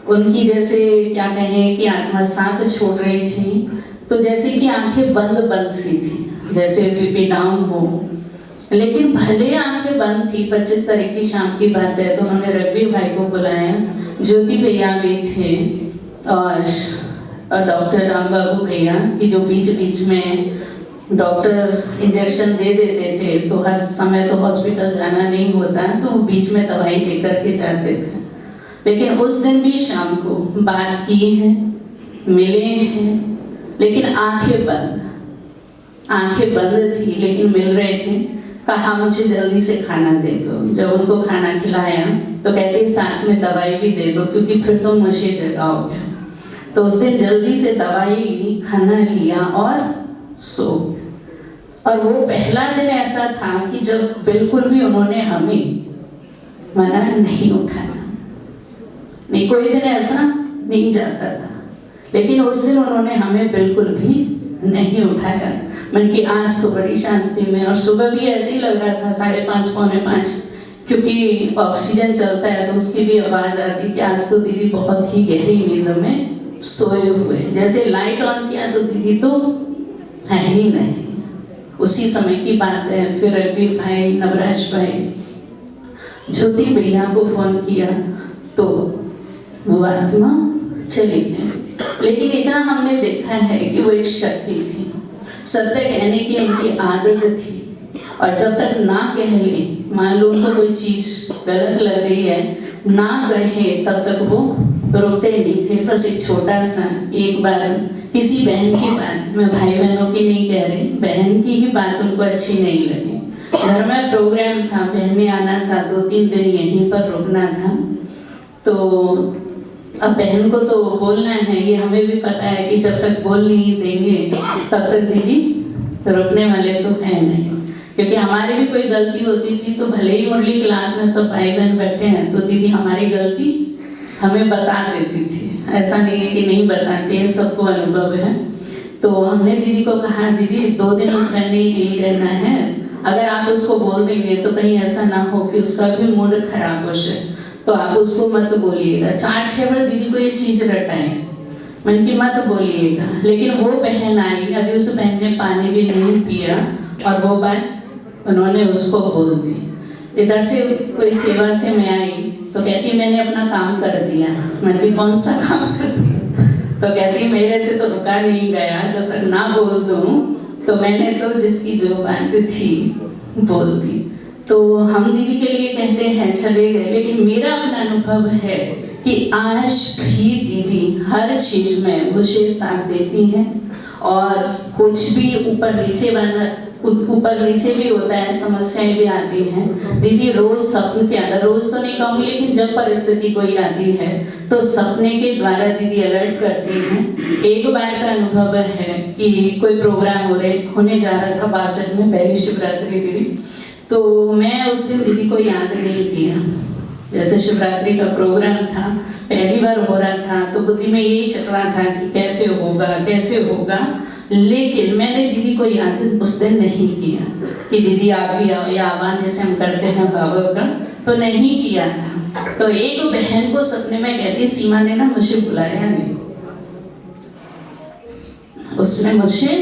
उनकी, जैसे क्या कहें कि आत्मा साथ छोड़ रही थी, तो जैसे कि आंखें बंद सी थी, जैसे बीपी डाउन हो। लेकिन भले आंखें बंद थी। 25 तारीख की शाम की बात है, तो उन्होंने रघुवीर भाई को बुलाया, ज्योति भैया भी थे और डॉक्टर राम बाबू भैया की, जो बीच बीच में डॉक्टर इंजेक्शन दे देते थे, तो हर समय तो हॉस्पिटल जाना नहीं होता, तो बीच में दवाई दे करके जाते थे। लेकिन उस दिन भी शाम को बात की है, मिले हैं, लेकिन आंखें बंद थी, लेकिन मिल रहे थे। कहा मुझे जल्दी से खाना दे दो। जब उनको खाना खिलाया तो कहते साथ में दवाई भी दे दो, क्योंकि फिर तो मुझे जगाओगे। तो उस दिन जल्दी से दवाई ली, खाना लिया और सो। और वो पहला दिन ऐसा था कि जब बिल्कुल भी उन्होंने हमें मना नहीं उठाया। नहीं, कोई दिन ऐसा नहीं जाता था, लेकिन उस दिन उन्होंने हमें बिल्कुल भी नहीं उठाया। मन की आज तो बड़ी शांति में। और सुबह भी ऐसे ही लग रहा था 5:30 पौने 5, क्योंकि ऑक्सीजन चलता है तो उसकी भी आवाज़ आती कि आज तो दीदी बहुत ही गहरी नींद में सोए हुए। जैसे लाइट ऑन किया तो दीदी तो है ही नहीं। उसी समय की बात है। फिर रघुवीर भाई, नवराज भाई, ज्योति भैया को फोन किया तो वो आत्मा चली गई। लेकिन इतना हमने देखा है कि वो एक शक्ति थी। सत्य कहने की उनकी आदत थी, और जब तक ना कह ले, मान लो उनको कोई चीज गलत लग रही है, ना कहे तब तक वो रुकते नहीं थे। बस एक छोटा सा, एक बार किसी बहन की बात, मैं भाई बहनों की नहीं कह रही, बहन की ही बात उनको अच्छी नहीं लगी। घर में प्रोग्राम था, बहन ने आना था, 2-3 दिन यहीं पर रुकना था। तो अब बहन को तो बोलना है, ये हमें भी पता है कि जब तक बोल नहीं देंगे तब तक दीदी रुकने वाले तो है नहीं। क्योंकि हमारी भी कोई गलती होती थी तो भले ही मुरली क्लास में सब भाई बहन बैठे हैं तो दीदी हमारी गलती हमें बता देती थी। ऐसा नहीं है कि नहीं बताती है, सबको अनुभव है। तो हमने दीदी को कहा, दीदी 2 दिन उस बहन ने यहीं रहना है, अगर आप उसको बोल देंगे तो कहीं ऐसा ना हो कि उसका भी मूड खराब हो जाए, तो आप उसको मत बोलिएगा। 4-6 बार दीदी को ये चीज रटाई, मन की मत बोलिएगा। लेकिन वो बहन आई, अभी उस बहन ने पानी भी नहीं पिया और वो बात उन्होंने उसको बोल दी। इधर से कोई सेवा से मैं आई तो कहती मैंने अपना काम कर दिया। मैं भी कौन सा काम कर दिया? तो कहती मेरे से तो रुका नहीं गया, जब तक ना बोल दूं तो मैंने तो जिसकी जो बात थी बोल दी। तो हम दीदी के लिए कहते हैं चले गए, लेकिन मेरा अपना अनुभव है कि आज भी दीदी हर चीज में मुझे साथ देती हैं। और कुछ भी ऊपर नीचे भी होता है, समस्याएं भी आती हैं, दीदी रोज सपने के अंदर, रोज तो नहीं कहूँगी लेकिन जब परिस्थिति कोई आती है तो सपने के द्वारा दीदी अलर्ट करती हैं। एक बार का अनुभव है कि कोई प्रोग्राम होने जा रहा था 62 में, पहली शिवरात्रि दीदी, तो मैं उस दिन दीदी को याद नहीं किया। जैसे शिवरात्रि का प्रोग्राम था, पहली बार हो रहा था, तो बुद्धि में यही चल रहा था कि कैसे होगा, लेकिन मैंने दीदी को याद उस दिन नहीं किया कि दीदी आप भी आओ, या आह्वान जैसे हम करते हैं बाबा का, तो नहीं किया था। तो एक बहन को सपने में कहती, सीमा ने ना मुझे बुलाया नहीं, उसने मुझे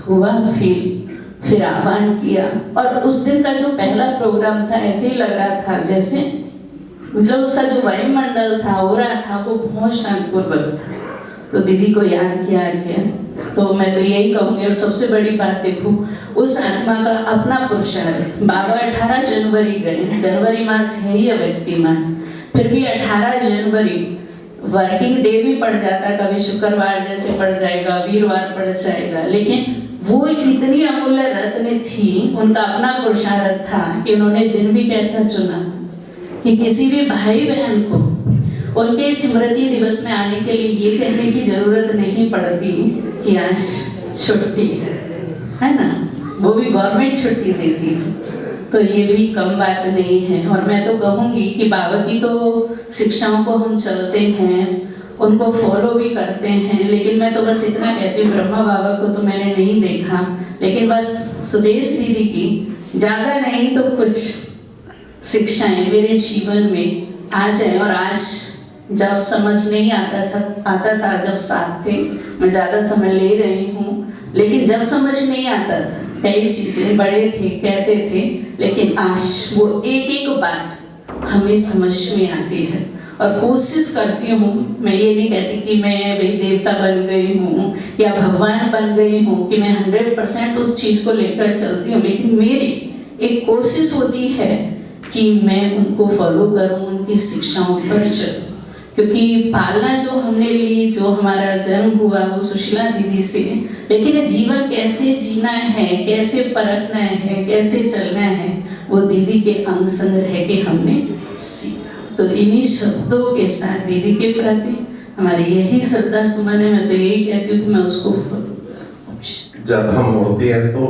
हुआ फिर आह्वान किया। और उस दिन का जो पहला प्रोग्राम था ऐसे ही लग रहा था जैसे मतलब उसका जो वायुमंडल था, हो रहा था, वो बहुत शांतिपूर्वक था। तो दीदी को याद किया गया। तो मैं तो यही कहूँगी, और सबसे बड़ी बात देखो, उस आत्मा का अपना पुरुषार्थ। बाबा 18 जनवरी गए, जनवरी मास है ही अव्यक्ति मास, फिर भी 18 जनवरी वर्किंग डे भी पड़ जाता, कभी शुक्रवार जैसे पड़ जाएगा, वीरवार पड़ जाएगा, लेकिन वो इतनी अमूल्य रत्न थी, उनका अपना पुरुषार्थ था कि उन्होंने दिन भी कैसा चुना कि किसी भी भाई बहन को उनके स्मृति दिवस में आने के लिए ये कहने की जरूरत नहीं पड़ती कि आज छुट्टी है ना, वो भी गवर्नमेंट छुट्टी देती है। तो ये भी कम बात नहीं है। और मैं तो कहूँगी कि बाबा की तो शिक्षाओं को हम चलते हैं, उनको फॉलो भी करते हैं, लेकिन मैं तो बस इतना कहती हूँ, ब्रह्मा बाबा को तो मैंने नहीं देखा, लेकिन बस सुदेश दीदी की ज़्यादा नहीं तो कुछ शिक्षाएं मेरे जीवन में आ जाए। और आज जब समझ नहीं आता था जब साथ थे, मैं ज़्यादा समय ले रही हूँ, लेकिन जब समझ नहीं आता था, कई चीज़ें बड़े थे कहते थे, लेकिन आज वो एक बात हमें समझ में आती है। और कोशिश करती हूँ, मैं ये नहीं कहती कि मैं वही देवता बन गई हूँ या भगवान बन गई हूँ कि मैं 100% उस चीज़ को लेकर चलती हूँ, लेकिन मेरी एक कोशिश होती है कि मैं उनको फॉलो करूँ, उनकी शिक्षाओं पर चलूँ। क्योंकि पालना जो हमने ली, जो हमारा जन्म हुआ वो सुशीला दीदी से, लेकिन जीवन कैसे जीना है, कैसे परखना है, कैसे चलना है, वो दीदी के अंग संग रह के हमने सीखा। तो इन्हीं शब्दों के साथ दीदी के प्रति हमारी यही श्रद्धा सुमन है। मैं तो यही कहती हूँ कि मैं उसको जब हम होते हैं तो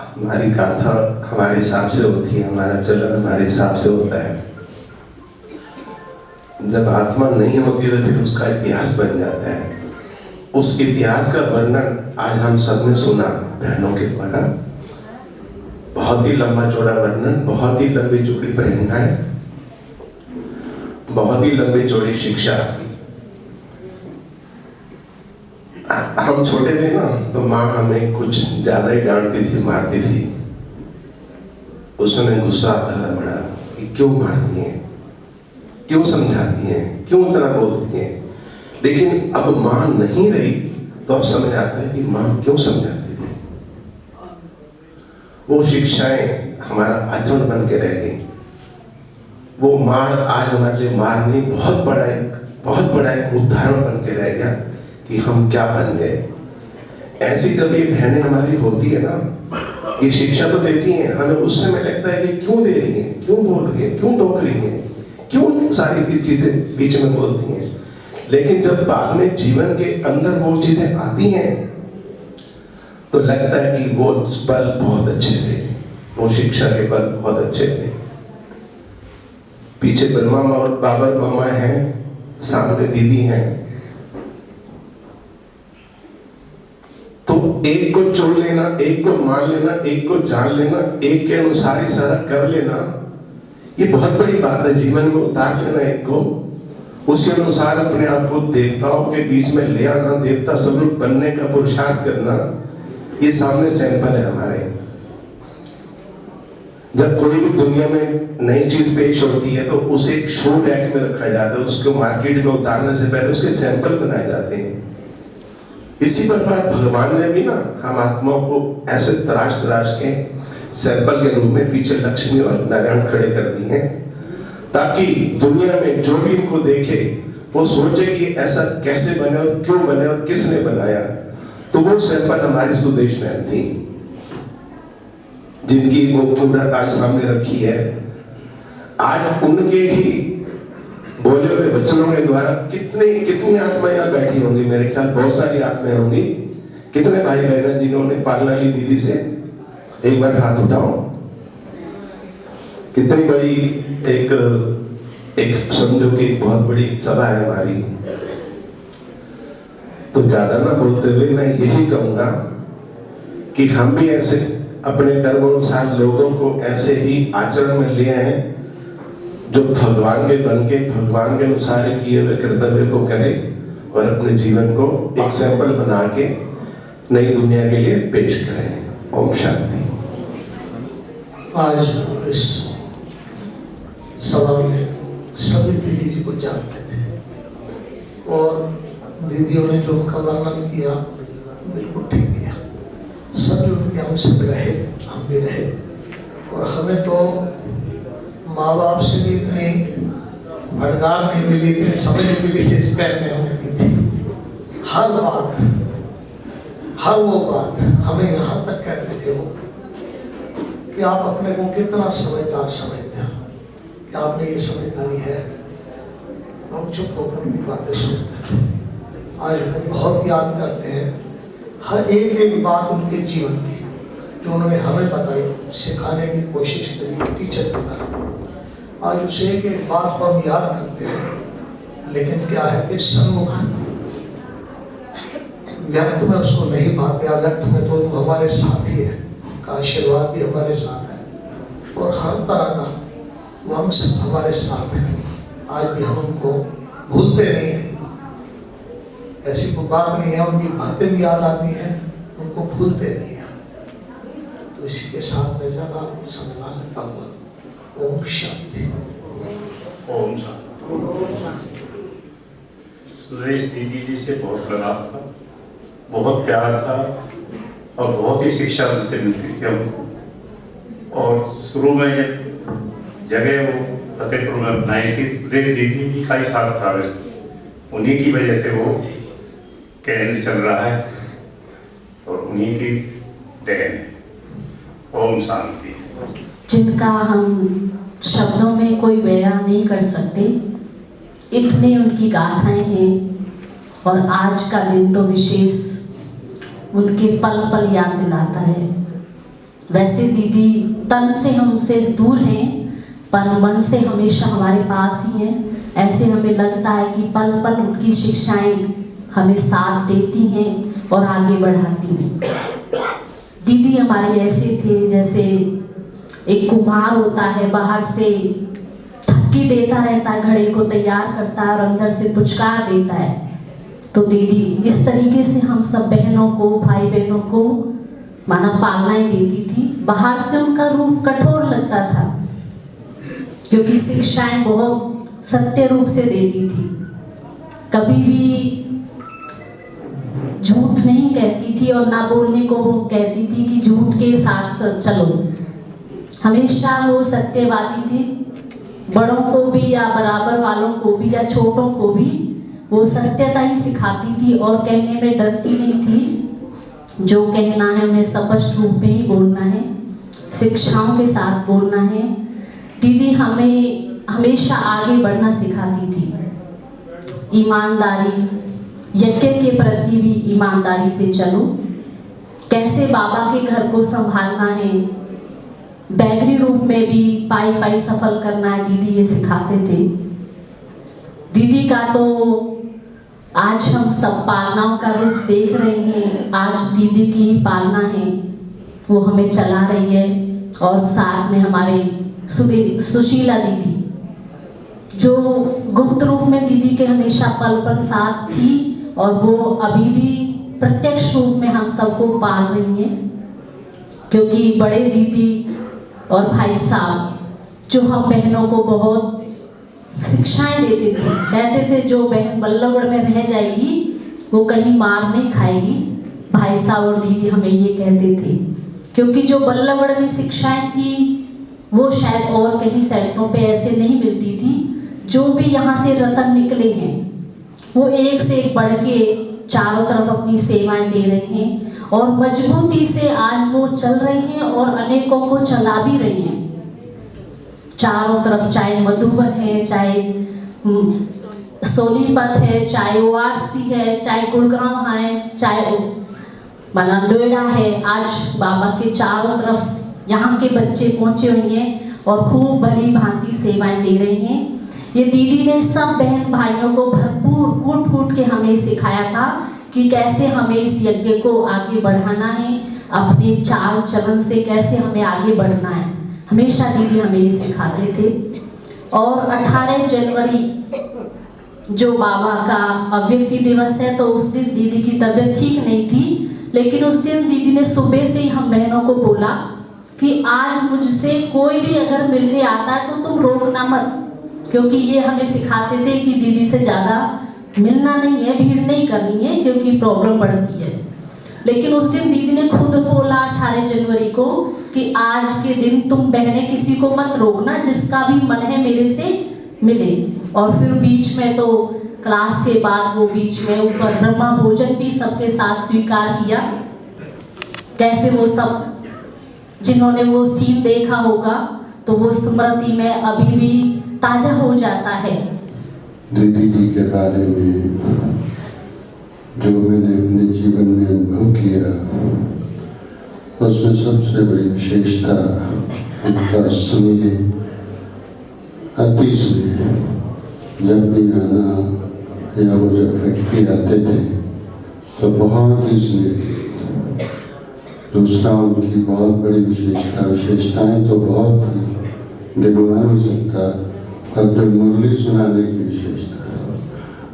हमारी गाथा हमारे हिसाब से होती है, हमारा चलन हमारे हिसाब से होता है। जब आत्मा नहीं होती तो फिर उसका इतिहास बन जाता है। उस इतिहास का वर्णन आज हम सबने सुना बहनों के द्वारा, बहुत ही लंबा चौड़ा वर्णन, बहुत ही लंबी चौड़ी प्रेरणाएं, बहुत ही लंबी चौड़ी शिक्षा। हम छोटे थे ना तो माँ हमें कुछ ज्यादा ही डांटती थी, मारती थी। उस समय गुस्सा आता था बड़ा कि क्यों मारती हैं, क्यों समझाती हैं, क्यों इतना बोलती हैं। लेकिन अब माँ नहीं रही तो अब समझ आता है कि माँ क्यों समझाती थी। वो शिक्षाएं हमारा आचरण बन के रह गई। वो मार आज हमारे लिए मार नहीं, बहुत बड़ा एक उदाहरण बन के रह गया कि हम क्या बन गए। ऐसी जब ये बहनें हमारी होती है ना, ये शिक्षा तो देती हैं, हमें उस समय लगता है कि क्यों दे रही हैं, क्यों बोल रही हैं, क्यों टोक रही हैं, क्यों सारी चीजें बीच में बोलती हैं। लेकिन जब बाद में जीवन के अंदर वो चीजें आती हैं तो लगता है कि वो पल बहुत अच्छे थे, वो शिक्षा के पल बहुत अच्छे थे। पीछे बलमा और बाबर मामा हैं, सामने दीदी हैं। तो एक को चुन लेना, एक को मान लेना, एक को जान लेना, एक के अनुसार ही सारा कर लेना, ये बहुत बड़ी बात है। जीवन में उतार लेना एक को, उसी अनुसार अपने आप को देवताओं के बीच में ले आना, देवता स्वरूप बनने का पुरुषार्थ करना, ये सामने सैंपल है हमारे। जब कोई भी दुनिया में नई चीज पेश होती है तो उसे एक शो रैक में रखा जाता है, उसको मार्केट में उतारने से पहले उसके सैंपल बनाए जाते हैं। इसी प्रकार भगवान ने भी ना हम आत्माओं को ऐसे तराश के सैंपल के रूप में पीछे लक्ष्मी और नारायण खड़े कर दिए हैं, ताकि दुनिया में जो भी इनको देखे वो सोचे कि ऐसा कैसे बने और क्यों बने और किसने बनाया। तो वो सैंपल हमारी सुदेश मैम थी, जिनकी वो मूर्त आज सामने रखी है। आज उनके ही बोले हुए वचनों के द्वारा कितनी आत्माएं यहाँ बैठी होंगी, मेरे ख्याल बहुत सारी आत्माएं होंगी। कितने भाई बहन हैं जिन्होंने पालना ली दीदी से, एक बार हाथ उठाओ। कितनी बड़ी एक समझो कि बहुत बड़ी सभा है हमारी। तो ज्यादा ना बोलते हुए मैं यही कहूंगा कि हम भी ऐसे अपने कर्मानुसार लोगों को ऐसे ही आचरण में ले आए जो भगवान के बन के भगवान के अनुसार किए हुए कर्तव्य को करें और अपने जीवन को एक सैंपल बना के नई दुनिया के लिए पेश करें। ओम शांति। आज इस सभा में सभी दीदी जी को जानते थे और दीदियों ने जो उनका वर्णन किया बिल्कुल ठीक किया। सभी उनके अंश रहे, हम भी रहे। और हमें तो माँ बाप से भी इतनी भटकार नहीं मिली, इतनी समझ नहीं मिली जिस बहन ने हमें दी थी। हर वो बात हमें यहाँ तक कहते थे वो कि आप अपने को कितना समझदार समझते हैं, कि आप में ये समझदारी है। तो हम चुप होकर उनकी बातें सुनते हैं। आज उन्हें बहुत याद करते हैं, हर एक बात उनके जीवन की जो उन्होंने हमें बताई, सिखाने की कोशिश करी टीचर की तरह। आज उसे एक बात को हम याद करते हैं, लेकिन क्या है कि सन्मुख व्यक्त में उसको नहीं पाते। व्यक्त में तो हमारे साथ ही है, का आशीर्वाद भी हमारे साथ है और हर तरह का वंश हमारे साथ है। आज भी हम उनको भूलते नहीं हैं, ऐसी कोई बात नहीं है। उनकी बातें भी याद आती हैं, उनको भूलते नहीं हैं। तो इसी के साथ मैं ज़्यादा समझा लेता हूँ। ओम शांति। ओम शांति। सुरेश दीदी जी से बहुत लगाव था, बहुत प्यार था और बहुत ही शिक्षा उनसे मिलती थी हमको। और शुरू में जगह वो फतेहपुर में बनाई थी, सुरेश दीदी जी का ही साथ था, उन्हीं की वजह से वो केंद्र चल रहा है और उन्हीं की देन है। ओम शांति। जिनका हम शब्दों में कोई बयान नहीं कर सकते, इतने उनकी गाथाएं हैं। और आज का दिन तो विशेष उनके पल पल याद दिलाता है। वैसे दीदी तन से हमसे दूर हैं, पर मन से हमेशा हमारे पास ही हैं। ऐसे हमें लगता है कि पल पल उनकी शिक्षाएं हमें साथ देती हैं और आगे बढ़ाती हैं। दीदी हमारे ऐसे थे जैसे एक कुम्हार होता है, बाहर से थक्की देता रहता है, घड़े को तैयार करता है और अंदर से पुचकार देता है। तो दीदी इस तरीके से हम सब बहनों को, भाई बहनों को माना पालनाएं देती थी। बाहर से उनका रूप कठोर लगता था क्योंकि शिक्षाएं बहुत सत्य रूप से देती थी। कभी भी झूठ नहीं कहती थी और ना बोलने को वो कहती थी कि झूठ के साथ चलो। हमेशा वो सत्यवादी थी बड़ों को भी या बराबर वालों को भी या छोटों को भी वो सत्यता ही सिखाती थी और कहने में डरती नहीं थी। जो कहना है उन्हें स्पष्ट रूप में ही बोलना है, शिक्षाओं के साथ बोलना है। दीदी हमें हमेशा आगे बढ़ना सिखाती थी। ईमानदारी, यज्ञ के प्रति भी ईमानदारी से चलो, कैसे बाबा के घर को संभालना है, बैगरी रूप में भी पाई पाई सफल करना है, दीदी ये सिखाते थे। दीदी का तो आज हम सब पालनाओं का रूप देख रहे हैं। आज दीदी की पालना है, वो हमें चला रही है। और साथ में हमारे सुशीला दीदी, जो गुप्त रूप में दीदी के हमेशा पल पल साथ थी और वो अभी भी प्रत्यक्ष रूप में हम सबको पाल रही हैं। क्योंकि बड़े दीदी और भाई साहब जो हम बहनों को बहुत शिक्षाएं देते थे, कहते थे जो बहन बल्लभगढ़ में रह जाएगी वो कहीं मार नहीं खाएगी। भाई साहब और दीदी हमें ये कहते थे, क्योंकि जो बल्लभगढ़ में शिक्षाएं थी वो शायद और कहीं सेक्टरों पे ऐसे नहीं मिलती थी। जो भी यहाँ से रतन निकले हैं वो एक से एक बढ़ के चारों तरफ अपनी सेवाएं दे रहे हैं और मजबूती से आज वो चल रहे हैं और अनेकों को चला भी रही हैं चारों तरफ। चाहे मधुबन है, चाहे सोनीपत है, चाहे ORC है, चाहे गुड़गांव है, चाहे माना नोएडा है। आज बाबा के चारों तरफ यहाँ के बच्चे पहुँचे हुए हैं और खूब भली भांति सेवाएं दे रहे हैं। ये दीदी ने सब बहन भाइयों को भरपूर कूट कूट के हमें सिखाया था कि कैसे हमें इस यज्ञ को आगे बढ़ाना है, अपने चाल चलन से कैसे हमें आगे बढ़ना है। हमेशा दीदी हमें ये सिखाते थे। और 18 जनवरी जो बाबा का अव्यक्ति दिवस है, तो उस दिन दीदी की तबीयत ठीक नहीं थी, लेकिन उस दिन दीदी ने सुबह से ही हम बहनों को बोला कि आज मुझसे कोई भी अगर मिलने आता है तो तुम रोकना मत, क्योंकि ये हमें सिखाते थे कि दीदी से ज़्यादा मिलना नहीं है, भीड़ नहीं करनी है, क्योंकि प्रॉब्लम बढ़ती है। लेकिन उस दिन दीदी ने खुद बोला 18 जनवरी को कि आज के दिन तुम बहनें किसी को मत रोकना, जिसका भी मन है मेरे से मिले। और फिर बीच में तो क्लास के बाद वो बीच में ऊपर ब्रह्मा भोजन भी सबके साथ स्वीकार किया। कैसे वो सब जिन्होंने वो सीन देखा होगा तो वो स्मृति में अभी भी ताजा हो जाता है। दीदी जी के बारे में जो मैंने अपने जीवन में अनुभव किया, उसमें सबसे बड़ी विशेषता उनका स्नेह, अति स्नेह। जब भी आना या वो जब फैक्ट्री आते थे तो बहुत ही स्नेह। दूसरा उनकी बहुत बड़ी विशेषताएं तो बहुत ही गिनवा नहीं सकता, पर जो मुरली सुनाने की विशेषता है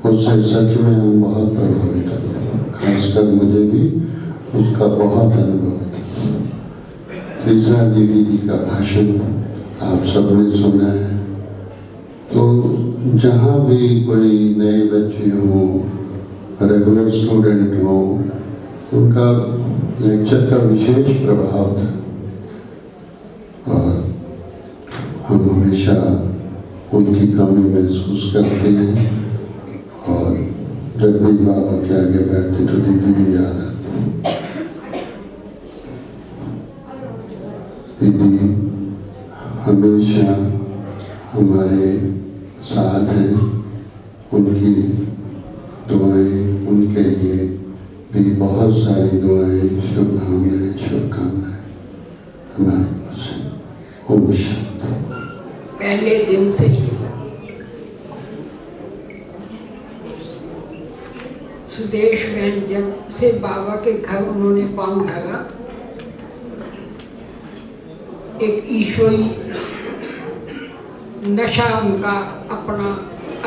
उससे सच में हम बहुत प्रभावित होते, खासकर मुझे भी उसका बहुत अनुभव है। तीसरा दीदी जी का भाषण आप सबने सुना है। तो जहाँ भी कोई नए बच्चे हों, रेगुलर स्टूडेंट हों, उनका लेक्चर का विशेष प्रभाव था और हम हमेशा उनकी कमी महसूस करते हैं। और जब भी बाबा के आगे बैठते तो दीदी भी याद आती। दीदी हमेशा हमारे साथ हैं। उनकी दुआएं, उनके लिए भी बहुत सारी दुआएं, शुभकामनाएं हमारे पास हैं। ओम शांति। पहले दिन से ही सुदेश बहन जब से बाबा के घर उन्होंने पांव धरा, एक ईश्वरी नशा उनका अपना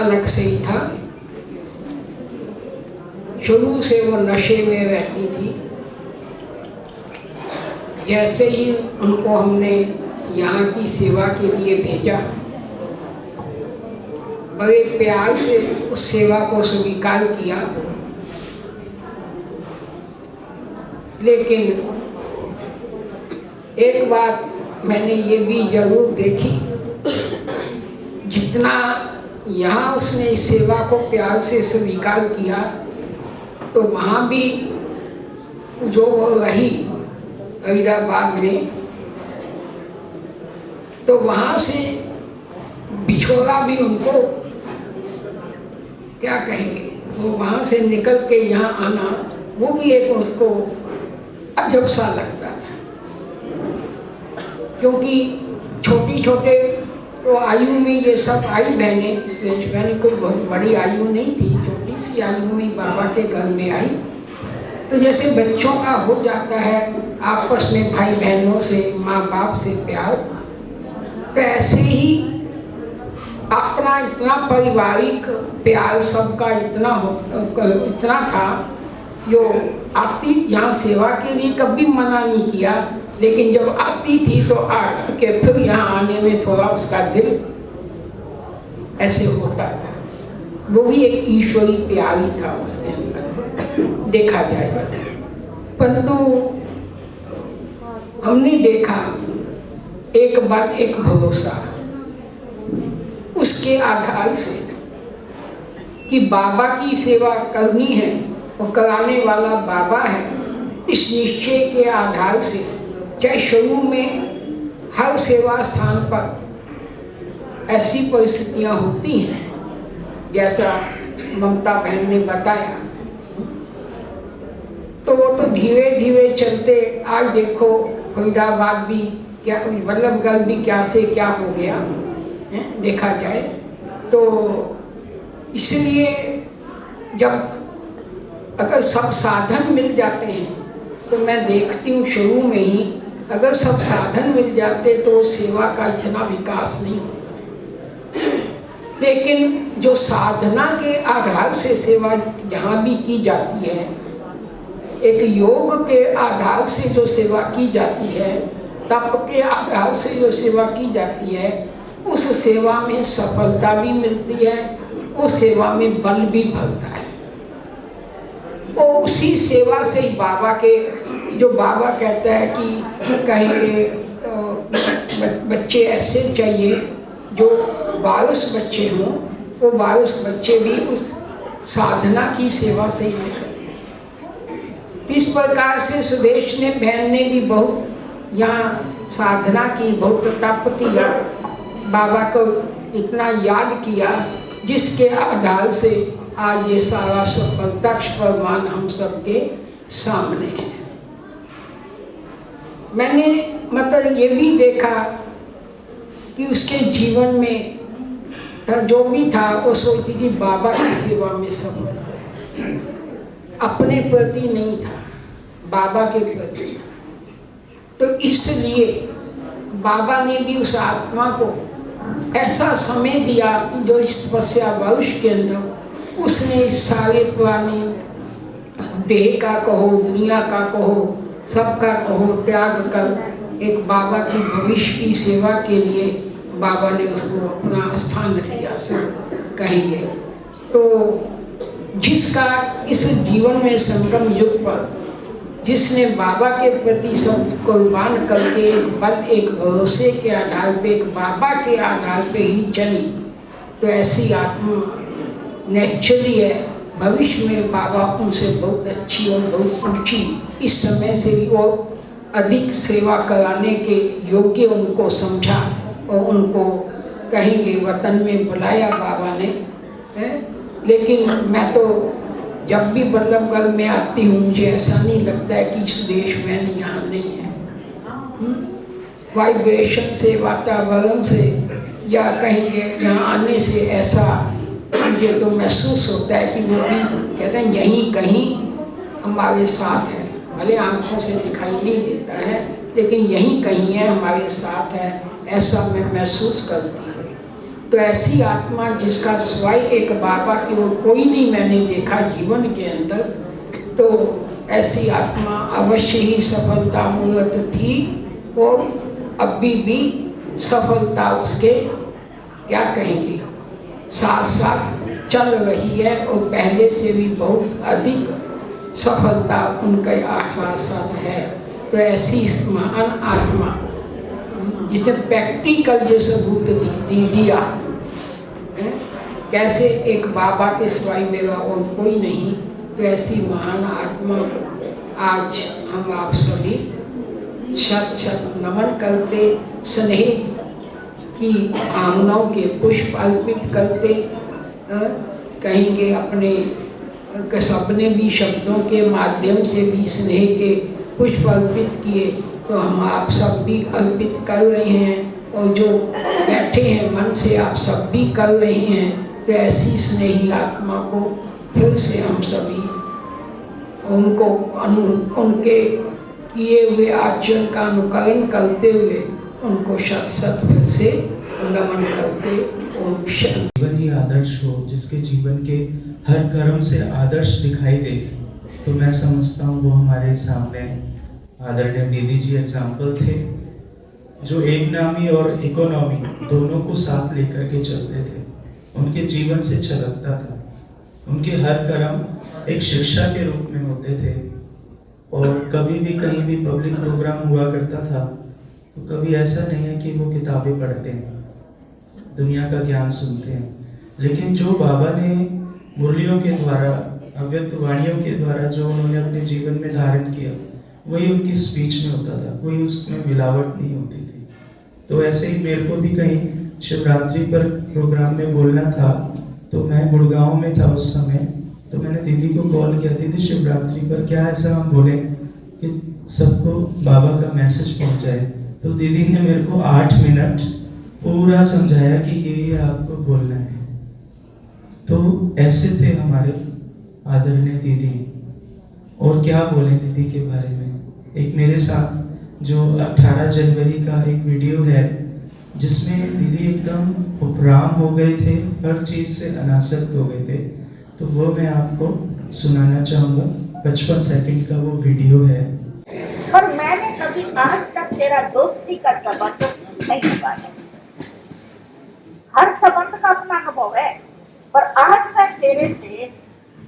अलग से ही था। शुरू से वो नशे में रहती थी। जैसे ही उनको हमने यहाँ की सेवा के लिए भेजा, बड़े प्यार से उस सेवा को स्वीकार किया। लेकिन एक बात मैंने ये भी जरूर देखी जितना यहाँ उसने इस सेवा को प्यार से स्वीकार किया, तो वहाँ भी जो वो रही फरीदाबाद में, तो वहाँ से बिछोड़ा भी उनको क्या कहेंगे, वो वहाँ से निकल के यहाँ आना, वो भी एक उसको अजब सा लगता था। क्योंकि छोटी छोटे तो आयु में ये सब आई बहनें, श्रेष्ठ बहनें कोई बहुत बड़ी आयु नहीं थी, छोटी सी आयु में बाबा के घर में आई। तो जैसे बच्चों का हो जाता है आपस में भाई बहनों से, माँ बाप से प्यार, तो ऐसे ही अपना इतना पारिवारिक प्यार सबका इतना था, जो आती यहाँ सेवा के लिए कभी मना नहीं किया, लेकिन जब आती थी तो आके फिर यहाँ आने में थोड़ा उसका दिल ऐसे होता था। वो भी एक ईश्वरी प्यार ही था उसके अंदर देखा जाए। परंतु हमने देखा एक बार एक भरोसा उसके आधार से कि बाबा की सेवा करनी है और कराने वाला बाबा है, इस निश्चय के आधार से चाहे शुरू में हर सेवा स्थान पर ऐसी परिस्थितियां होती हैं जैसा ममता बहन ने बताया, तो वो तो धीरे धीरे चलते आज देखो फरीदाबाद भी क्या, वल्लभगढ़ भी क्या से क्या हो गया है देखा जाए। तो इसलिए जब अगर सब साधन मिल जाते हैं, तो मैं देखती हूँ शुरू में ही अगर सब साधन मिल जाते तो सेवा का इतना विकास नहीं होता। लेकिन जो साधना के आधार से सेवा यहाँ भी की जाती है, एक योग के आधार से जो सेवा की जाती है, तप के आधार से जो सेवा की जाती है, उस सेवा में सफलता भी मिलती है, उस सेवा में बल भी भरता है। और उसी सेवा से ही बाबा के, जो बाबा कहता है कि कहेंगे बच्चे ऐसे चाहिए जो वारिस बच्चे हों, वो वारिस बच्चे भी उस साधना की सेवा से ही निकले। इस प्रकार से सुदेश ने बहन ने भी बहुत यहाँ साधना की, बहुत तप किया, बाबा को इतना याद किया, जिसके आधार से आज ये सारा सब प्रत्यक्ष प्रमाण हम सबके सामने है। मैंने मतलब ये भी देखा कि उसके जीवन में जो भी था वो सोचती थी बाबा की सेवा में सफल, अपने प्रति नहीं था, बाबा के प्रति था। तो इसलिए बाबा ने भी उस आत्मा को ऐसा समय दिया कि जो इस तपस्या वर्ष के अंदर उसने सारे पुराने देह का कहो, दुनिया का कहो, सबका कहो त्याग कर एक बाबा की भविष्य की सेवा के लिए बाबा ने उसको अपना स्थान दिया से कहेंगे। तो जिसका इस जीवन में संगम युग पर जिसने बाबा के प्रति सब कुर्बान करके बल एक भरोसे के आधार पे, एक बाबा के आधार पे ही चली, तो ऐसी आत्मा नेचुरली है, भविष्य में बाबा उनसे बहुत अच्छी और बहुत ऊंची, इस समय से भी और अधिक सेवा कराने के योग्य उनको समझा और उनको कहेंगे वतन में बुलाया बाबा ने है। लेकिन मैं तो जब भी बल्लभगढ़ में आती हूँ मुझे ऐसा नहीं लगता है कि इस देश में यहाँ नहीं है। वाइब्रेशन से, वातावरण से या कहेंगे यहाँ आने से ऐसा मुझे तो महसूस होता है कि वो भी कहते हैं यहीं कहीं हमारे साथ है, भले आंखों से दिखाई नहीं देता है लेकिन यहीं कहीं है, हमारे साथ है, ऐसा मैं महसूस करती हूँ। तो ऐसी आत्मा जिसका सिवाय एक बाबा की और कोई नहीं मैंने देखा जीवन के अंदर, तो ऐसी आत्मा अवश्य ही सफलता मूर्त थी और अभी भी सफलता उसके क्या कहेंगे साथ साथ चल रही है और पहले से भी बहुत अधिक सफलता उनके साथ साथ है। तो ऐसी महान आत्मा जिसने प्रैक्टिकल जो सबूत दिया कैसे एक बाबा के सिवाय मेरा और कोई नहीं, तो ऐसी महान आत्मा को आज हम आप सभी शत शत नमन करते, स्नेह की भावनाओं के पुष्प अर्पित करते, कहेंगे अपने सपने भी शब्दों के माध्यम से भी स्नेह के पुष्प अर्पित किए, तो हम आप सब भी अर्पित कर रहे हैं, और जो बैठे हैं मन से आप सब भी कर रहे हैं। तो ऐसी स्नेही आत्मा को फिर से हम सभी उनको उनके किए हुए आचरण का अनुकरण करते हुए उनको शत शत फिर से नमन करते ओम शांति। जीवन ही आदर्श हो, जिसके जीवन के हर कर्म से आदर्श दिखाई दे, तो मैं समझता हूँ वो हमारे सामने आदरणीय दीदी जी एग्जाम्पल थे, जो एक नामी और इकोनॉमी दोनों को साथ लेकर के चलते थे। उनके जीवन से छलकता था, उनके हर कर्म एक शिक्षा के रूप में होते थे, और कभी भी कहीं भी पब्लिक प्रोग्राम हुआ करता था तो कभी ऐसा नहीं है कि वो किताबें पढ़ते हैं, दुनिया का ज्ञान सुनते हैं, लेकिन जो बाबा ने मुरलियों के द्वारा, अव्यक्त वाणियों के द्वारा जो उन्होंने अपने जीवन में धारण किया, वही उनकी स्पीच में होता था, कोई उसमें मिलावट नहीं होती थी। तो ऐसे ही मेरे को भी कहीं शिवरात्रि पर प्रोग्राम में बोलना था, तो मैं गुड़गांव में था उस समय, तो मैंने दीदी को कॉल किया, दीदी शिवरात्रि पर क्या ऐसा हम बोले कि सबको बाबा का मैसेज पहुंच जाए। तो दीदी ने मेरे को 8 मिनट पूरा समझाया कि ये आपको बोलना है। तो ऐसे थे हमारे आदरणीय दीदी। और क्या बोले दीदी के बारे में। एक मेरे साथ जो 18 जनवरी का एक वीडियो है, जिसमें दीदी एकदम उपराम हो गए थे, हर चीज़ से अनासक्त हो गए थे, तो वो मैं आपको सुनाना चाहूँगा। 55 सेकंड का वो वीडियो है। पर मैंने कभी आज तक तेरा दोस्ती का संबंध नहीं निभाया। हर संबंध का अपना अनुभव है, पर आज मैं तेरे से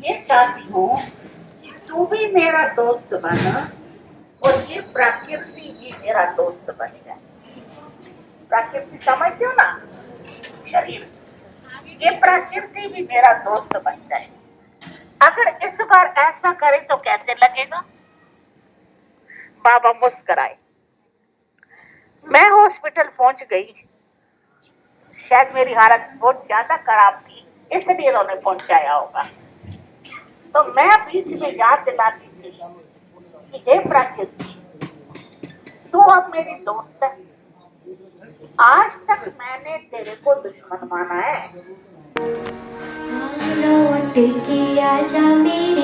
ये चाहती हूँ कि तू भी मेरा दोस्त बन और ये प्रकृति भी मेरा दोस्त बन जाए। प्रकृति समझते हो ना, शरीर, ये प्रकृति भी मेरा दोस्त बन जाए। अगर इस बार ऐसा करे तो कैसे लगेगा? बाबा मुस्कुराए। मैं हॉस्पिटल पहुंच गई, शायद मेरी हालत बहुत ज्यादा खराब थी, इसलिए उन्होंने पहुंचाया होगा। तो मैं बीच में याद दिलाती थी कि हे प्रकृति, तू अब मेरी दोस्त है। आज तक मैंने तेरे को दुश्मन माना है। लौट के आजा मेरे